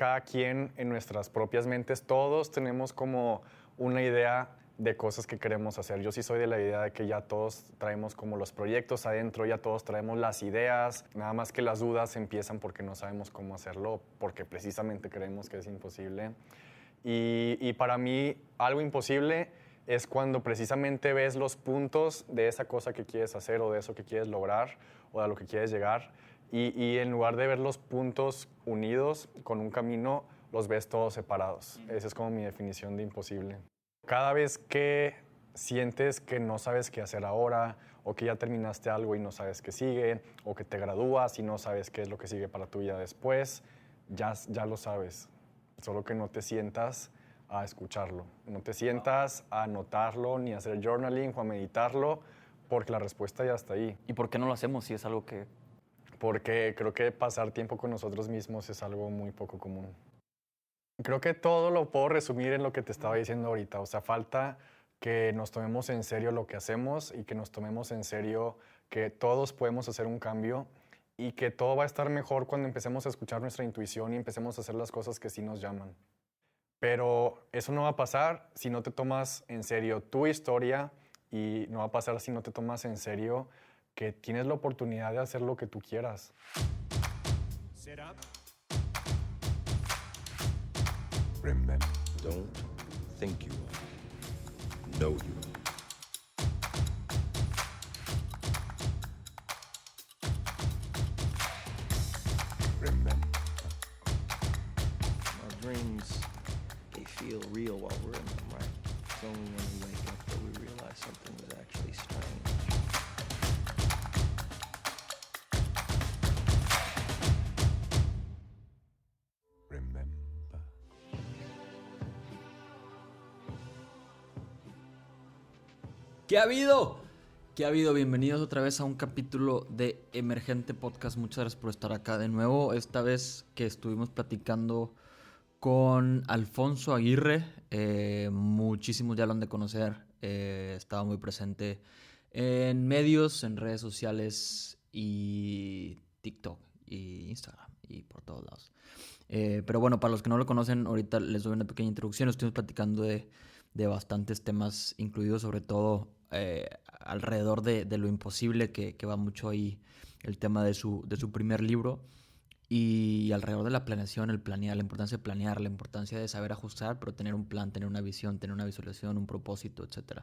cada quien en nuestras propias mentes, todos tenemos como una idea de cosas que queremos hacer. Yo sí soy de la idea de que ya todos traemos como los proyectos adentro, ya todos traemos las ideas, nada más que las dudas empiezan porque no sabemos cómo hacerlo, porque precisamente creemos que es imposible. Y para mí algo imposible es cuando precisamente ves los puntos de esa cosa que quieres hacer o de eso que quieres lograr o de a lo que quieres llegar y en lugar de ver los puntos unidos con un camino, los ves todos separados. Esa es como mi definición de imposible. Cada vez que sientes que no sabes qué hacer ahora o que ya terminaste algo y no sabes qué sigue o que te gradúas y no sabes qué es lo que sigue para tu vida después, ya lo sabes. Solo que no te sientas a escucharlo. No te sientas a anotarlo, ni a hacer journaling o a meditarlo, porque la respuesta ya está ahí. ¿Y por qué no lo hacemos si es algo que...? Porque creo que pasar tiempo con nosotros mismos es algo muy poco común. Creo que todo lo puedo resumir en lo que te estaba diciendo ahorita. O sea, falta que nos tomemos en serio lo que hacemos y que nos tomemos en serio que todos podemos hacer un cambio y que todo va a estar mejor cuando empecemos a escuchar nuestra intuición y empecemos a hacer las cosas que sí nos llaman. Pero eso no va a pasar si no te tomas en serio tu historia y no va a pasar si no te tomas en serio que tienes la oportunidad de hacer lo que tú quieras. Sit up. Remember, don't think you are. Know you are. Remember. Our dreams, they feel real while we're in them, right? It's only when we wake up that we realize something was actually strange. Remember. ¿Qué ha habido? ¿Qué ha habido? Bienvenidos otra vez a un capítulo de Emergente Podcast. Muchas gracias por estar acá de nuevo. Esta vez que estuvimos platicando con Alfonso Aguirre, muchísimos ya lo han de conocer. Estaba muy presente en medios, en redes sociales y TikTok y Instagram y por todos lados. Pero bueno, para los que no lo conocen, ahorita les doy una pequeña introducción. Estuvimos platicando de bastantes temas, incluidos sobre todo alrededor de lo imposible, que va mucho ahí el tema de su primer libro, y alrededor de la planeación, el planear, la importancia de planear, la importancia de saber ajustar, pero tener un plan, tener una visión, tener una visualización, un propósito, etc.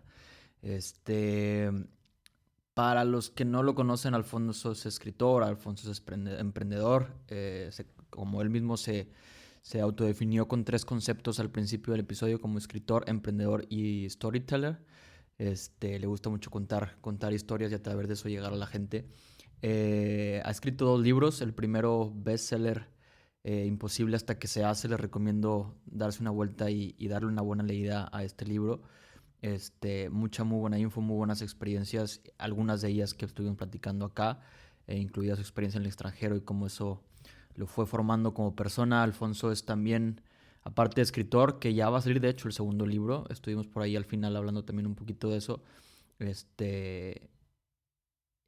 Para los que no lo conocen, Alfonso es escritor, Alfonso es emprendedor, como él mismo se autodefinió con 3 conceptos al principio del episodio, como escritor, emprendedor y storyteller. Le gusta mucho contar historias y a través de eso llegar a la gente. Ha escrito 2 libros. El primero, bestseller, Imposible hasta que se hace. Les recomiendo darse una vuelta y darle una buena leída a este libro. Mucha muy buena info, muy buenas experiencias, algunas de ellas que estuvimos platicando acá, incluida su experiencia en el extranjero y cómo eso lo fue formando como persona. Alfonso es también, aparte de escritor, que ya va a salir de hecho el segundo libro. Estuvimos por ahí al final hablando también un poquito de eso.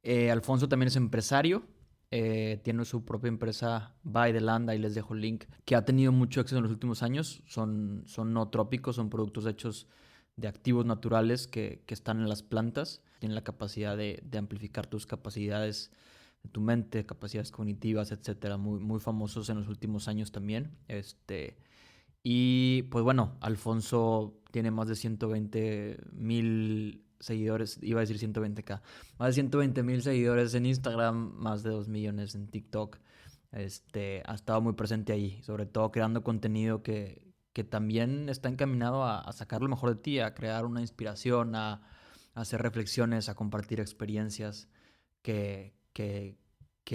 Alfonso también es empresario. Tiene su propia empresa By the Land, ahí les dejo el link, que ha tenido mucho éxito en los últimos años. Son no trópicos, son productos hechos de activos naturales que están en las plantas. Tienen la capacidad de amplificar tus capacidades de tu mente, capacidades cognitivas, etcétera, muy, muy famosos en los últimos años también. Y pues bueno, Alfonso tiene más de 120,000 seguidores, iba a decir 120K, más de 120,000 seguidores en Instagram, más de 2 millones en TikTok. Ha estado muy presente ahí, sobre todo creando contenido que también está encaminado a sacar lo mejor de ti, a crear una inspiración, a hacer reflexiones, a compartir experiencias que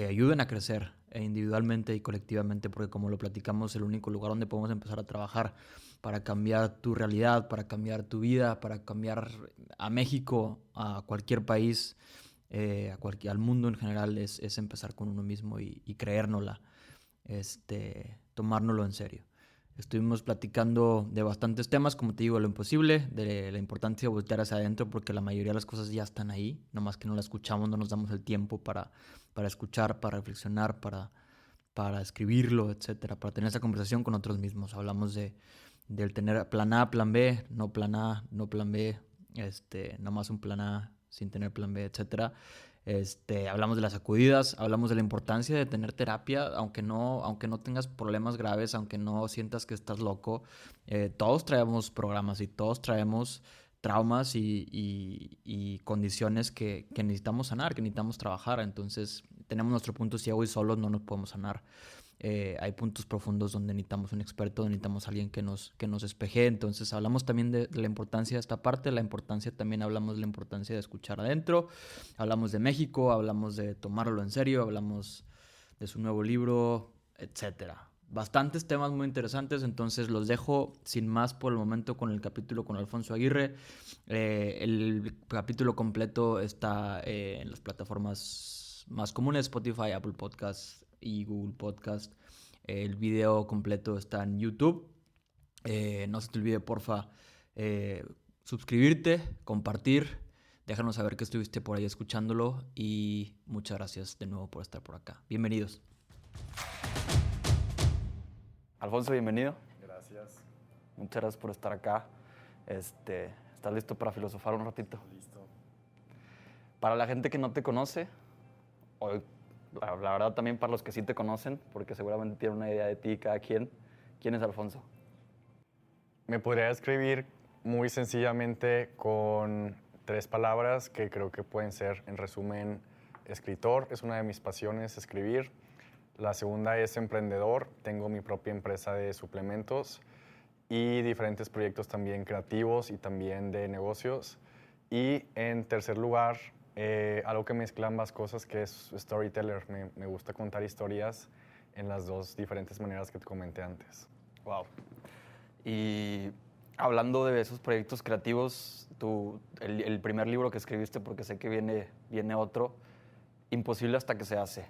ayuden a crecer individualmente y colectivamente, porque como lo platicamos, es el único lugar donde podemos empezar a trabajar para cambiar tu realidad, para cambiar tu vida, para cambiar a México, a cualquier país, al mundo en general, es empezar con uno mismo y creérnosla, tomárnoslo en serio. Estuvimos platicando de bastantes temas, como te digo, lo imposible, de la importancia de voltear hacia adentro, porque la mayoría de las cosas ya están ahí, nomás que no las escuchamos, no nos damos el tiempo para escuchar, para reflexionar, para para escribirlo, etcétera, para tener esa conversación con nosotros mismos. Hablamos del tener plan A, plan B, no plan A, no plan B, nomás un plan A sin tener plan B, etcétera. Hablamos de las sacudidas, hablamos de la importancia de tener terapia, aunque no tengas problemas graves, aunque no sientas que estás loco. Todos traemos programas y todos traemos traumas y condiciones que necesitamos sanar, que necesitamos trabajar. Entonces, tenemos nuestro punto ciego y solos no nos podemos sanar. Hay puntos profundos donde necesitamos un experto, donde necesitamos alguien que nos espeje. Entonces hablamos también de la importancia de esta parte, también hablamos de la importancia de escuchar adentro, hablamos de México, hablamos de tomarlo en serio, hablamos de su nuevo libro, etcétera. Bastantes temas muy interesantes, entonces los dejo sin más por el momento con el capítulo con Alfonso Aguirre. El capítulo completo está en las plataformas más comunes, Spotify, Apple Podcasts y Google Podcast. El video completo está en YouTube. No se te olvide, porfa, suscribirte, compartir, déjanos saber que estuviste por ahí escuchándolo y muchas gracias de nuevo por estar por acá. Bienvenidos. Alfonso, bienvenido. Gracias. Muchas gracias por estar acá. ¿Estás listo para filosofar un ratito? Listo. Para la gente que no te conoce, o la verdad también para los que sí te conocen, porque seguramente tienen una idea de ti cada quien, ¿quién es Alfonso? Me podría describir muy sencillamente con 3 palabras que creo que pueden ser, en resumen, escritor. Es una de mis pasiones, escribir. La segunda es emprendedor. Tengo mi propia empresa de suplementos y diferentes proyectos también creativos y también de negocios. Y en tercer lugar, algo que mezcla ambas cosas, que es storyteller. Me gusta contar historias en las 2 diferentes maneras que te comenté antes. Wow. Y hablando de esos proyectos creativos, el primer libro que escribiste, porque sé que viene otro, Imposible hasta que se hace.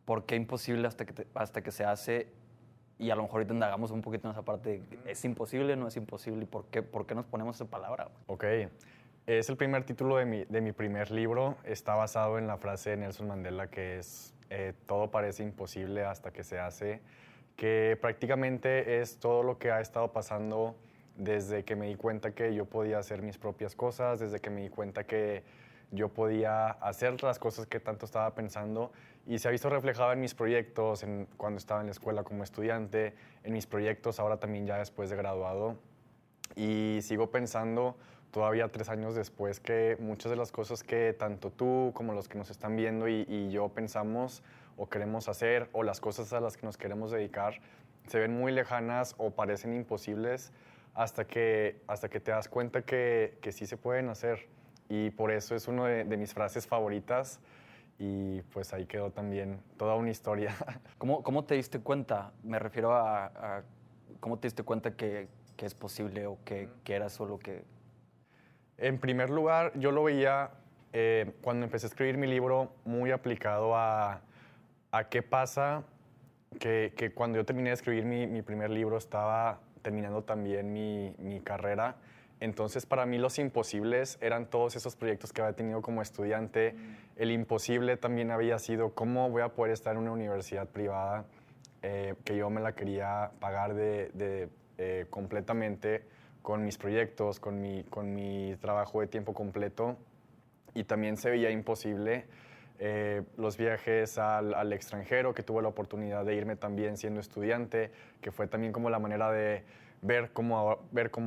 ¿Por qué imposible hasta que se hace? Y a lo mejor ahorita indagamos un poquito en esa parte. ¿Es imposible, no es imposible? ¿Y por qué nos ponemos esa palabra? Ok. Es el primer título de mi primer libro. Está basado en la frase de Nelson Mandela que es todo parece imposible hasta que se hace, que prácticamente es todo lo que ha estado pasando desde que me di cuenta que yo podía hacer mis propias cosas, desde que me di cuenta que yo podía hacer las cosas que tanto estaba pensando, y se ha visto reflejado en mis proyectos, cuando estaba en la escuela como estudiante, en mis proyectos ahora también ya después de graduado. Y sigo pensando todavía 3 años después que muchas de las cosas que tanto tú como los que nos están viendo y yo pensamos o queremos hacer, o las cosas a las que nos queremos dedicar, se ven muy lejanas o parecen imposibles hasta que te das cuenta que sí se pueden hacer. Y por eso es una de mis frases favoritas, y pues ahí quedó también toda una historia. ¿Cómo te diste cuenta? Me refiero a ¿cómo te diste cuenta que es posible o que era solo que...? En primer lugar, yo lo veía cuando empecé a escribir mi libro muy aplicado a qué pasa que cuando yo terminé de escribir mi primer libro estaba terminando también mi carrera. Entonces, para mí los imposibles eran todos esos proyectos que había tenido como estudiante. El imposible también había sido cómo voy a poder estar en una universidad privada que yo me la quería pagar completamente con mis proyectos, con mi trabajo de tiempo completo. Y también se veía imposible los viajes al extranjero, que tuve la oportunidad de irme también siendo estudiante, que fue también como la manera de ver cómo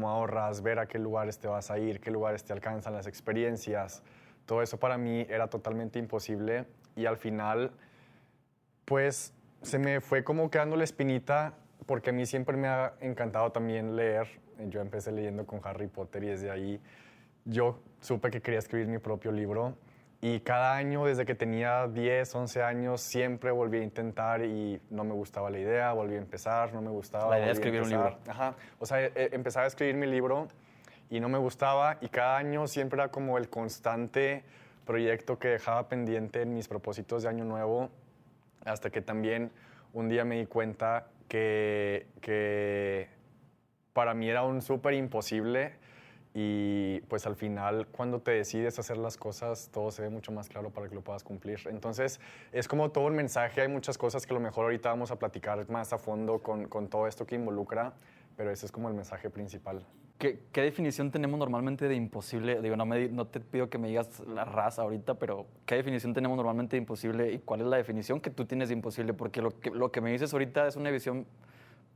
ahorras, ver a qué lugares te vas a ir, qué lugares te alcanzan las experiencias. Todo eso para mí era totalmente imposible, y al final pues se me fue como quedando la espinita, porque a mí siempre me ha encantado también leer. Yo empecé leyendo con Harry Potter y desde ahí yo supe que quería escribir mi propio libro. Y cada año, desde que tenía 10, 11 años, siempre volví a intentar y no me gustaba la idea, volví a empezar, no me gustaba. La idea de escribir un libro. Ajá. O sea, empezaba a escribir mi libro y no me gustaba, y cada año siempre era como el constante proyecto que dejaba pendiente en mis propósitos de año nuevo, hasta que también un día me di cuenta que para mí era un súper imposible. y pues al final cuando te decides hacer las cosas todo se ve mucho más claro para que lo puedas cumplir. Entonces es como todo un mensaje, hay muchas cosas que a lo mejor ahorita vamos a platicar más a fondo con todo esto que involucra, pero ese es como el mensaje principal. ¿Qué definición tenemos normalmente de imposible? Digo, no te pido que me digas la raza ahorita, pero ¿qué definición tenemos normalmente de imposible y cuál es la definición que tú tienes de imposible? Porque lo que me dices ahorita es una visión,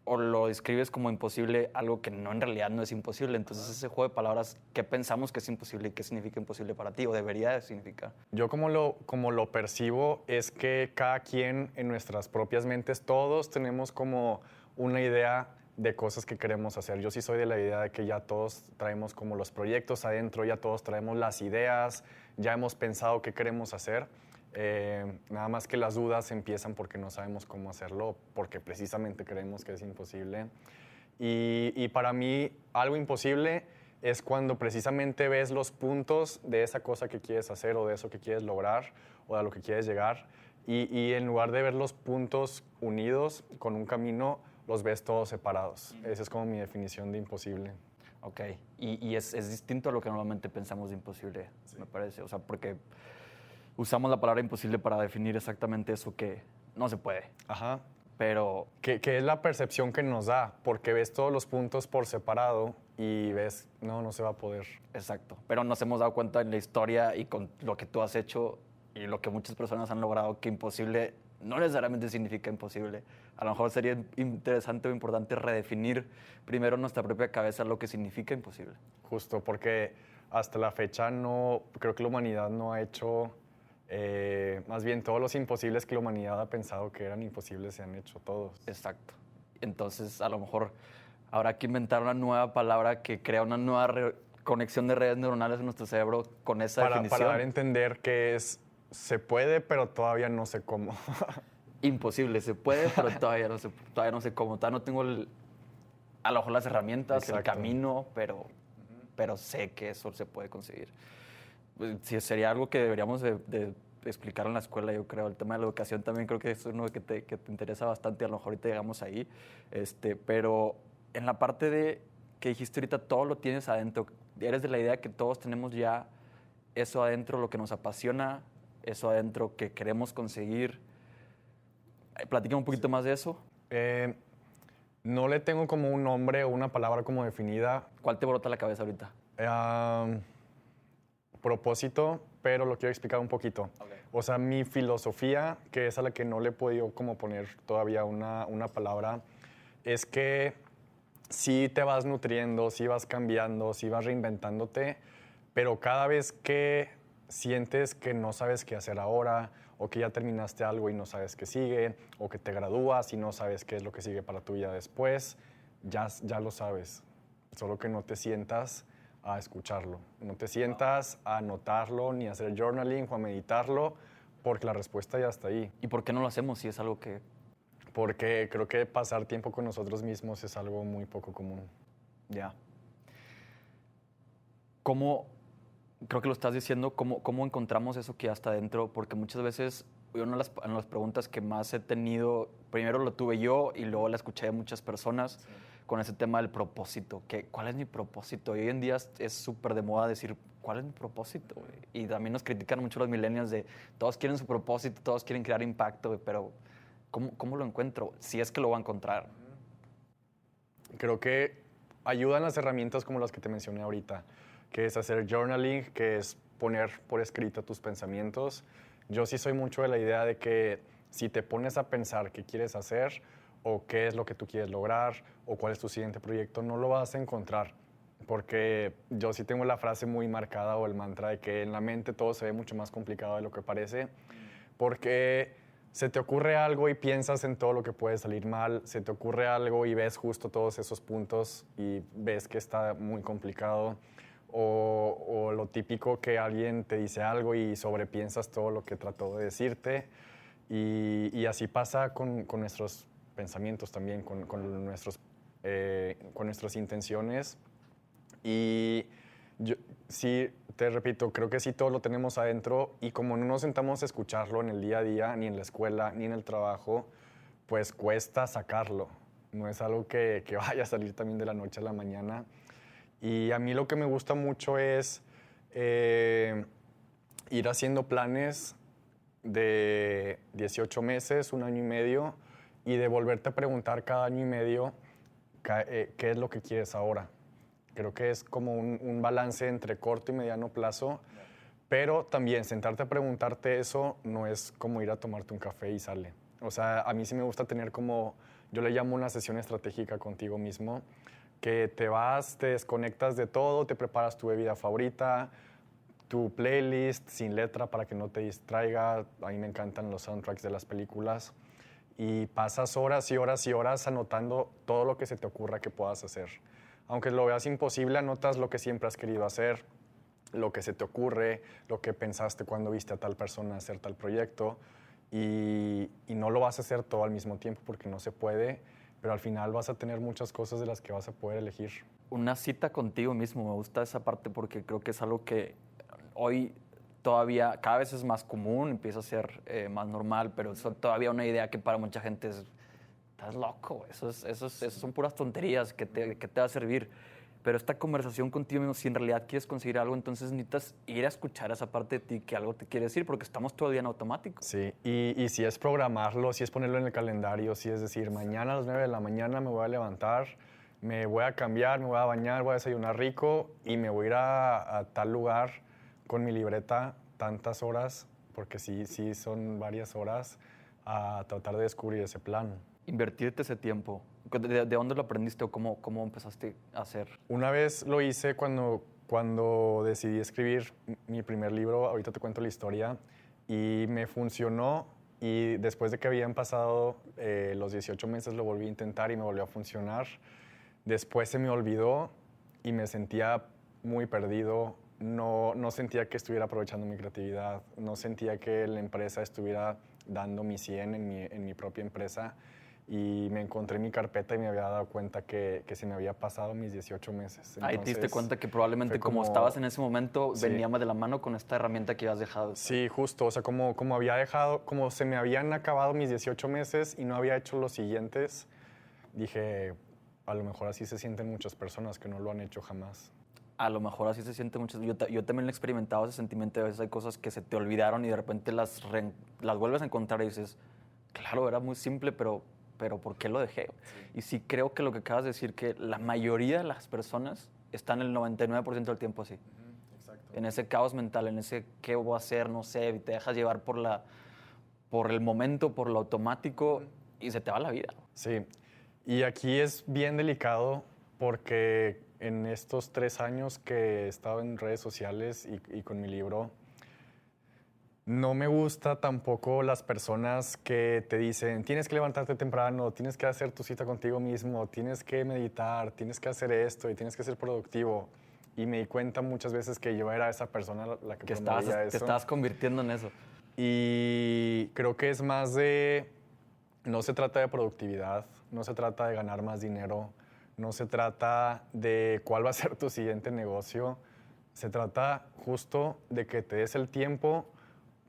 o lo describes como imposible, algo que no, en realidad no es imposible. Entonces, ese juego de palabras, ¿qué pensamos que es imposible y qué significa imposible para ti o debería de significar? Yo como lo percibo es que cada quien en nuestras propias mentes, todos tenemos como una idea de cosas que queremos hacer. Yo sí soy de la idea de que ya todos traemos como los proyectos adentro, ya todos traemos las ideas, ya hemos pensado qué queremos hacer. Nada más que las dudas empiezan porque no sabemos cómo hacerlo, porque precisamente creemos que es imposible. Y para mí algo imposible es cuando precisamente ves los puntos de esa cosa que quieres hacer o de eso que quieres lograr o de lo que quieres llegar y en lugar de ver los puntos unidos con un camino, los ves todos separados. Esa es como mi definición de imposible. Ok, y es distinto a lo que normalmente pensamos de imposible, me parece. O sea, porque usamos la palabra imposible para definir exactamente eso que no se puede. Ajá. Pero Que es la percepción que nos da, porque ves todos los puntos por separado y ves, no se va a poder. exacto. Pero nos hemos dado cuenta en la historia y con lo que tú has hecho y lo que muchas personas han logrado, que imposible no necesariamente significa imposible. A lo mejor sería interesante o importante redefinir primero en nuestra propia cabeza lo que significa imposible. Justo, porque hasta la fecha no, creo que la humanidad no ha hecho, más bien todos los imposibles que la humanidad ha pensado que eran imposibles se han hecho todos. Exacto. Entonces, a lo mejor habrá que inventar una nueva palabra que crea una nueva conexión de redes neuronales en nuestro cerebro con esa definición. Para dar a entender que se puede, pero todavía no sé cómo. Imposible, se puede, pero todavía no sé cómo. Todavía no tengo a lo mejor las herramientas, el Exacto. camino, pero sé que eso se puede conseguir. Pues, sí, sería algo que deberíamos de explicar en la escuela, yo creo. El tema de la educación también creo que es uno que te interesa bastante. A lo mejor ahorita llegamos ahí. Pero en la parte de que dijiste ahorita, todo lo tienes adentro. Eres de la idea que todos tenemos ya eso adentro, lo que nos apasiona, eso adentro que queremos conseguir. Platícame un poquito más de eso. No le tengo como un nombre o una palabra como definida. ¿Cuál te brota la cabeza ahorita? Propósito, pero lo quiero explicar un poquito. Okay. O sea, mi filosofía, que es a la que no le he podido como poner todavía una palabra, es que sí te vas nutriendo, sí vas cambiando, sí vas reinventándote, pero cada vez que sientes que no sabes qué hacer ahora, o que ya terminaste algo y no sabes qué sigue, o que te gradúas y no sabes qué es lo que sigue para tu vida después, ya lo sabes, solo que no te sientas a escucharlo, no te sientas a anotarlo, ni a hacer journaling o a meditarlo, porque la respuesta ya está ahí. ¿Y por qué no lo hacemos si es algo que... Porque creo que pasar tiempo con nosotros mismos es algo muy poco común. Ya. ¿Cómo, creo que lo estás diciendo, cómo encontramos eso que ya está dentro? Porque muchas veces, una de las preguntas que más he tenido, primero lo tuve yo y luego la escuché de muchas personas, sí, con ese tema del propósito. ¿Cuál es mi propósito? Y hoy en día es súper de moda decir, ¿cuál es mi propósito? Y también nos critican mucho los millennials de, todos quieren su propósito, todos quieren crear impacto, pero ¿cómo lo encuentro? Si es que lo voy a encontrar. Creo que ayudan las herramientas como las que te mencioné ahorita, que es hacer journaling, que es poner por escrito tus pensamientos. Yo sí soy mucho de la idea de que si te pones a pensar qué quieres hacer o qué es lo que tú quieres lograr o cuál es tu siguiente proyecto, no lo vas a encontrar. Porque yo sí tengo la frase muy marcada o el mantra de que en la mente todo se ve mucho más complicado de lo que parece, porque se te ocurre algo y piensas en todo lo que puede salir mal, se te ocurre algo y ves justo todos esos puntos y ves que está muy complicado, o lo típico que alguien te dice algo y sobrepiensas todo lo que trató de decirte, y así pasa con nuestros pensamientos también, con nuestras intenciones. Y yo, sí, te repito, creo que sí todo lo tenemos adentro y como no nos sentamos a escucharlo en el día a día, ni en la escuela, ni en el trabajo, pues cuesta sacarlo. No es algo que vaya a salir también de la noche a la mañana. Y a mí lo que me gusta mucho es ir haciendo planes de 18 meses, 1 año y medio, y de volverte a preguntar cada año y medio qué es lo que quieres ahora. Creo que es como un balance entre corto y mediano plazo, pero también sentarte a preguntarte eso no es como ir a tomarte un café y sale. O sea, a mí sí me gusta tener como, yo le llamo una sesión estratégica contigo mismo, que te vas, te desconectas de todo, te preparas tu bebida favorita, tu playlist sin letra para que no te distraiga. A mí me encantan los soundtracks de las películas. Y pasas horas y horas y horas anotando todo lo que se te ocurra que puedas hacer. Aunque lo veas imposible, anotas lo que siempre has querido hacer, lo que se te ocurre, lo que pensaste cuando viste a tal persona hacer tal proyecto. Y no lo vas a hacer todo al mismo tiempo porque no se puede, pero al final vas a tener muchas cosas de las que vas a poder elegir. Una cita contigo mismo, me gusta esa parte porque creo que es algo que hoy todavía cada vez es más común, empieza a ser más normal, pero es todavía una idea que para mucha gente es, estás loco, eso son puras tonterías que te va a servir. Pero esta conversación contigo mismo, si en realidad quieres conseguir algo, entonces necesitas ir a escuchar esa parte de ti que algo te quiere decir, porque estamos todo el día en automático. Sí, y si es programarlo, si es ponerlo en el calendario, si es decir, mañana a las 9 de la mañana me voy a levantar, me voy a cambiar, me voy a bañar, voy a desayunar rico y me voy a ir a tal lugar con mi libreta tantas horas, porque sí son varias horas, a tratar de descubrir ese plan. Invertirte ese tiempo. ¿De dónde lo aprendiste o cómo empezaste a hacer? Una vez lo hice cuando decidí escribir mi primer libro, ahorita te cuento la historia, y me funcionó, y después de que habían pasado los 18 meses lo volví a intentar y me volvió a funcionar. Después se me olvidó y me sentía muy perdido. No sentía que estuviera aprovechando mi creatividad, no sentía que la empresa estuviera dando mi 100 en mi propia empresa, y me encontré en mi carpeta y me había dado cuenta que se me había pasado mis 18 meses. Ahí te diste cuenta que probablemente como estabas en ese momento venía de la mano con esta herramienta que habías dejado. Sí, justo, o sea, como se me habían acabado mis 18 meses y no había hecho los siguientes, dije, a lo mejor así se sienten muchas personas que no lo han hecho jamás. A lo mejor así se siente mucho. Yo también he experimentado ese sentimiento. A veces hay cosas que se te olvidaron y de repente las vuelves a encontrar y dices, claro, era muy simple, pero ¿por qué lo dejé? Sí. Y sí creo que lo que acabas de decir, que la mayoría de las personas están el 99% del tiempo así. Exacto. En ese caos mental, en ese qué voy a hacer, no sé, y te dejas llevar por el momento, por lo automático, y se te va la vida. Sí, y aquí es bien delicado porque en estos 3 años que he estado en redes sociales y con mi libro, no me gusta tampoco las personas que te dicen, tienes que levantarte temprano, tienes que hacer tu cita contigo mismo, tienes que meditar, tienes que hacer esto y tienes que ser productivo. Y me di cuenta muchas veces que yo era esa persona la que promovía eso. Te estabas convirtiendo en eso. Y creo que es más de, no se trata de productividad, no se trata de ganar más dinero, no se trata de cuál va a ser tu siguiente negocio, se trata justo de que te des el tiempo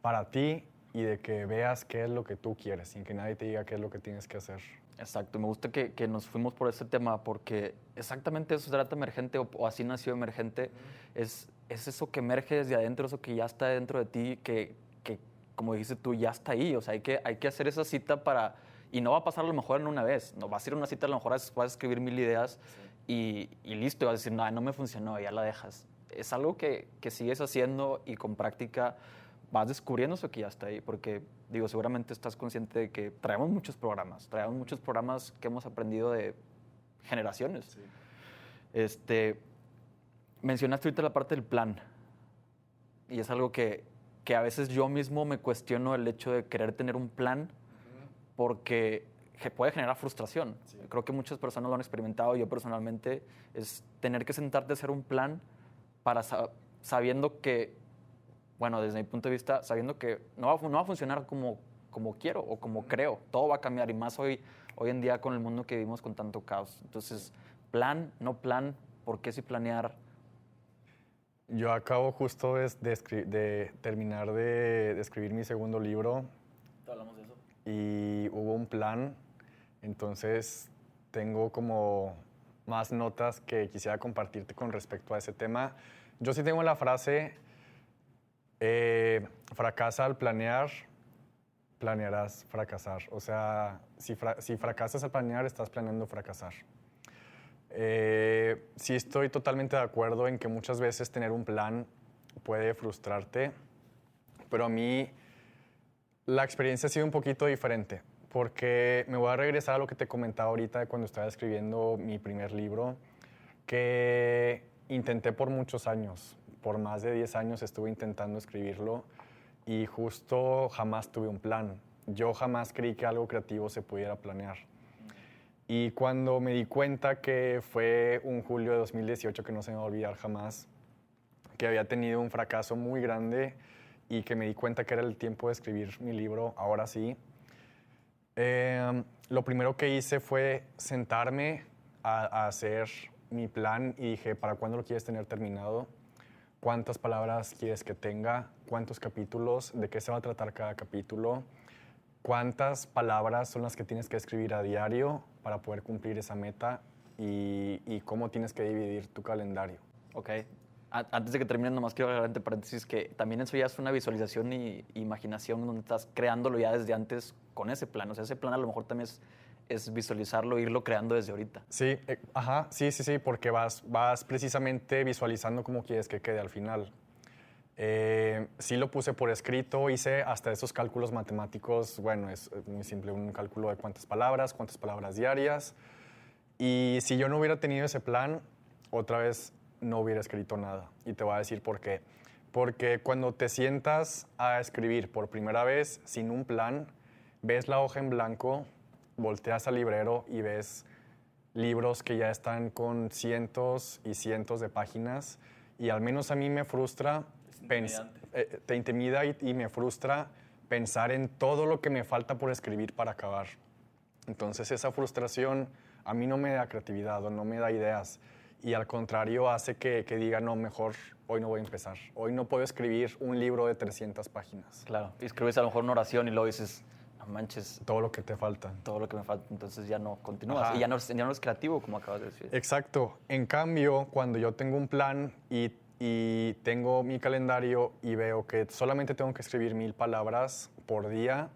para ti y de que veas qué es lo que tú quieres, sin que nadie te diga qué es lo que tienes que hacer. Exacto, me gusta que nos fuimos por ese tema porque exactamente eso se trata Emergente o así nació Emergente. Es eso que emerge desde adentro, eso que ya está dentro de ti, que como dijiste tú, ya está ahí. O sea, hay que hacer esa cita para... Y no va a pasar a lo mejor en una vez. No, vas a ir a una cita, a lo mejor vas a escribir 1000 ideas y listo. Y vas a decir, no me funcionó, ya la dejas. Es algo que sigues haciendo y con práctica vas descubriendo eso que ya está ahí, porque, digo, seguramente estás consciente de que traemos muchos programas que hemos aprendido de generaciones. Sí. Mencionaste ahorita la parte del plan, y es algo que a veces yo mismo me cuestiono el hecho de querer tener un plan, porque puede generar frustración. Sí. Creo que muchas personas lo han experimentado, yo personalmente, es tener que sentarte a hacer un plan para sabiendo que, bueno, desde mi punto de vista, sabiendo que no va a funcionar como quiero o como creo. Todo va a cambiar y más hoy en día con el mundo que vivimos con tanto caos. Entonces, plan, no plan, ¿por qué sí planear? Yo acabo justo de terminar de escribir mi segundo libro. Hablamos de eso. Y hubo un plan, entonces tengo como más notas que quisiera compartirte con respecto a ese tema. Yo sí tengo la frase, fracasa al planear, planearás fracasar. O sea, si fracasas al planear, estás planeando fracasar. Sí estoy totalmente de acuerdo en que muchas veces tener un plan puede frustrarte, pero a mí la experiencia ha sido un poquito diferente, porque me voy a regresar a lo que te comentaba ahorita de cuando estaba escribiendo mi primer libro, que intenté por muchos años, por más de 10 años estuve intentando escribirlo y justo jamás tuve un plan. Yo jamás creí que algo creativo se pudiera planear. Y cuando me di cuenta que fue un julio de 2018, que no se me va a olvidar jamás, que había tenido un fracaso muy grande y que me di cuenta que era el tiempo de escribir mi libro, ahora sí, lo primero que hice fue sentarme a hacer mi plan y dije, ¿para cuándo lo quieres tener terminado? ¿Cuántas palabras quieres que tenga? ¿Cuántos capítulos? ¿De qué se va a tratar cada capítulo? ¿Cuántas palabras son las que tienes que escribir a diario para poder cumplir esa meta? Y cómo tienes que dividir tu calendario. Ok. Antes de que termine, nomás quiero agregar entre paréntesis que también eso ya es una visualización y imaginación donde estás creándolo ya desde antes con ese plan. O sea, ese plan a lo mejor también es visualizarlo, irlo creando desde ahorita. Sí, sí, porque vas precisamente visualizando cómo quieres que quede al final. Sí lo puse por escrito, hice hasta esos cálculos matemáticos, bueno, es muy simple, un cálculo de cuántas palabras diarias. Y si yo no hubiera tenido ese plan, otra vez no hubiera escrito nada. Y te voy a decir por qué. Porque cuando te sientas a escribir por primera vez sin un plan, ves la hoja en blanco, volteas al librero y ves libros que ya están con cientos y cientos de páginas. Y al menos a mí me frustra, te intimida y me frustra pensar en todo lo que me falta por escribir para acabar. Entonces esa frustración a mí no me da creatividad o no me da ideas. Y al contrario hace que diga, no, mejor hoy no voy a empezar. Hoy no puedo escribir un libro de 300 páginas. Claro, y escribes a lo mejor una oración y luego dices, no manches, Todo lo que te falta. todo lo que me falta, entonces ya no continúas. Ajá. Y ya no eres creativo, como acabas de decir. Exacto. En cambio, cuando yo tengo un plan y tengo mi calendario y veo que solamente tengo que escribir 1000 palabras por día,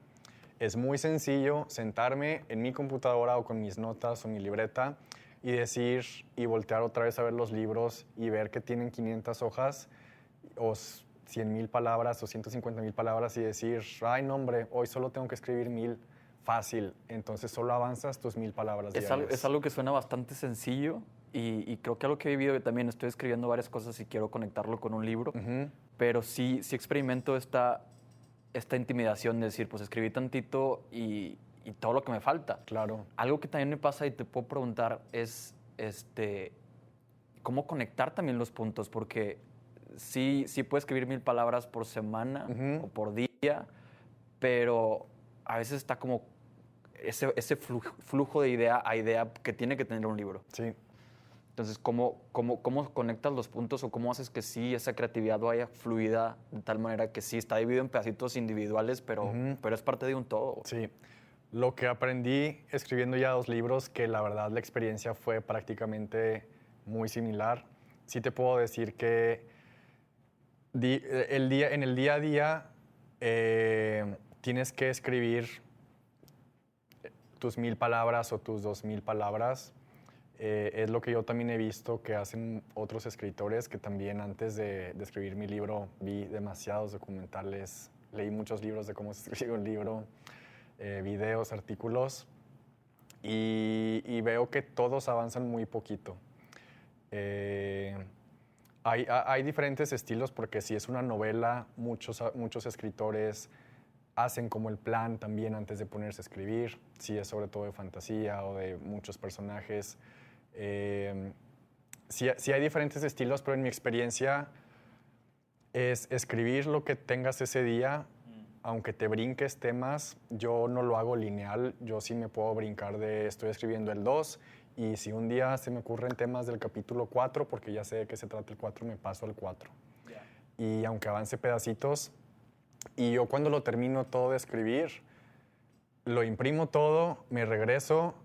es muy sencillo sentarme en mi computadora o con mis notas o mi libreta y decir y voltear otra vez a ver los libros y ver que tienen 500 hojas o 100,000 palabras o 150,000 palabras y decir, ay, no, hombre, hoy solo tengo que escribir 1000, fácil. Entonces solo avanzas tus 1000 palabras diarias. Es algo que suena bastante sencillo y creo que algo que he vivido, yo también estoy escribiendo varias cosas y quiero conectarlo con un libro, pero sí experimento esta intimidación de decir, pues escribí tantito y todo lo que me falta. Claro. Algo que también me pasa y te puedo preguntar es cómo conectar también los puntos, porque sí puedes escribir 1000 palabras por semana o por día, pero a veces está como ese flujo de idea a idea que tiene que tener un libro. Sí. Entonces, ¿cómo conectas los puntos o cómo haces que sí esa creatividad vaya fluida de tal manera que sí está dividido en pedacitos individuales, pero es parte de un todo? Sí. Lo que aprendí escribiendo ya 2 libros, que la verdad la experiencia fue prácticamente muy similar. Sí te puedo decir que en el día a día tienes que escribir tus 1000 palabras o tus 2000 palabras. Es lo que yo también he visto que hacen otros escritores, que también antes de escribir mi libro vi demasiados documentales, leí muchos libros de cómo se escribe un libro, videos, artículos, y veo que todos avanzan muy poquito. Hay diferentes estilos, porque si es una novela, muchos escritores hacen como el plan también antes de ponerse a escribir, si es sobre todo de fantasía o de muchos personajes. Sí hay diferentes estilos, pero en mi experiencia es escribir lo que tengas ese día, aunque te brinques temas. Yo no lo hago lineal, yo sí me puedo brincar de estoy escribiendo el 2 y si un día se me ocurren temas del capítulo 4, porque ya sé de qué se trata el 4, me paso al 4. Y aunque avance pedacitos, y yo cuando lo termino todo de escribir, lo imprimo todo, me regreso.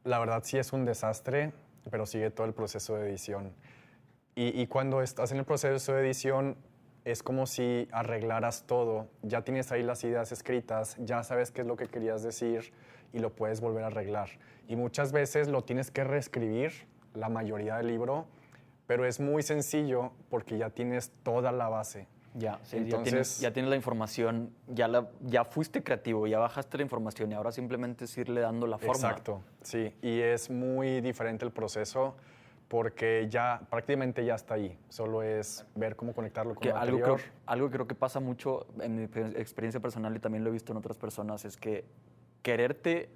La verdad sí es un desastre. pero sigue todo el proceso de edición. Y cuando estás en el proceso de edición, es como si arreglaras todo. Ya tienes ahí las ideas escritas, ya sabes qué es lo que querías decir y lo puedes volver a arreglar. Y muchas veces lo tienes que reescribir, la mayoría del libro, pero es muy sencillo porque ya tienes toda la base. Ya, sí, Entonces, ya tienes la información, ya fuiste creativo, ya bajaste la información y ahora simplemente es irle dando la forma. exacto, sí. Y es muy diferente el proceso porque ya prácticamente ya está ahí. Solo es ver cómo conectarlo con Que lo algo anterior. algo que creo que pasa mucho en mi experiencia personal y también lo he visto en otras personas es que quererte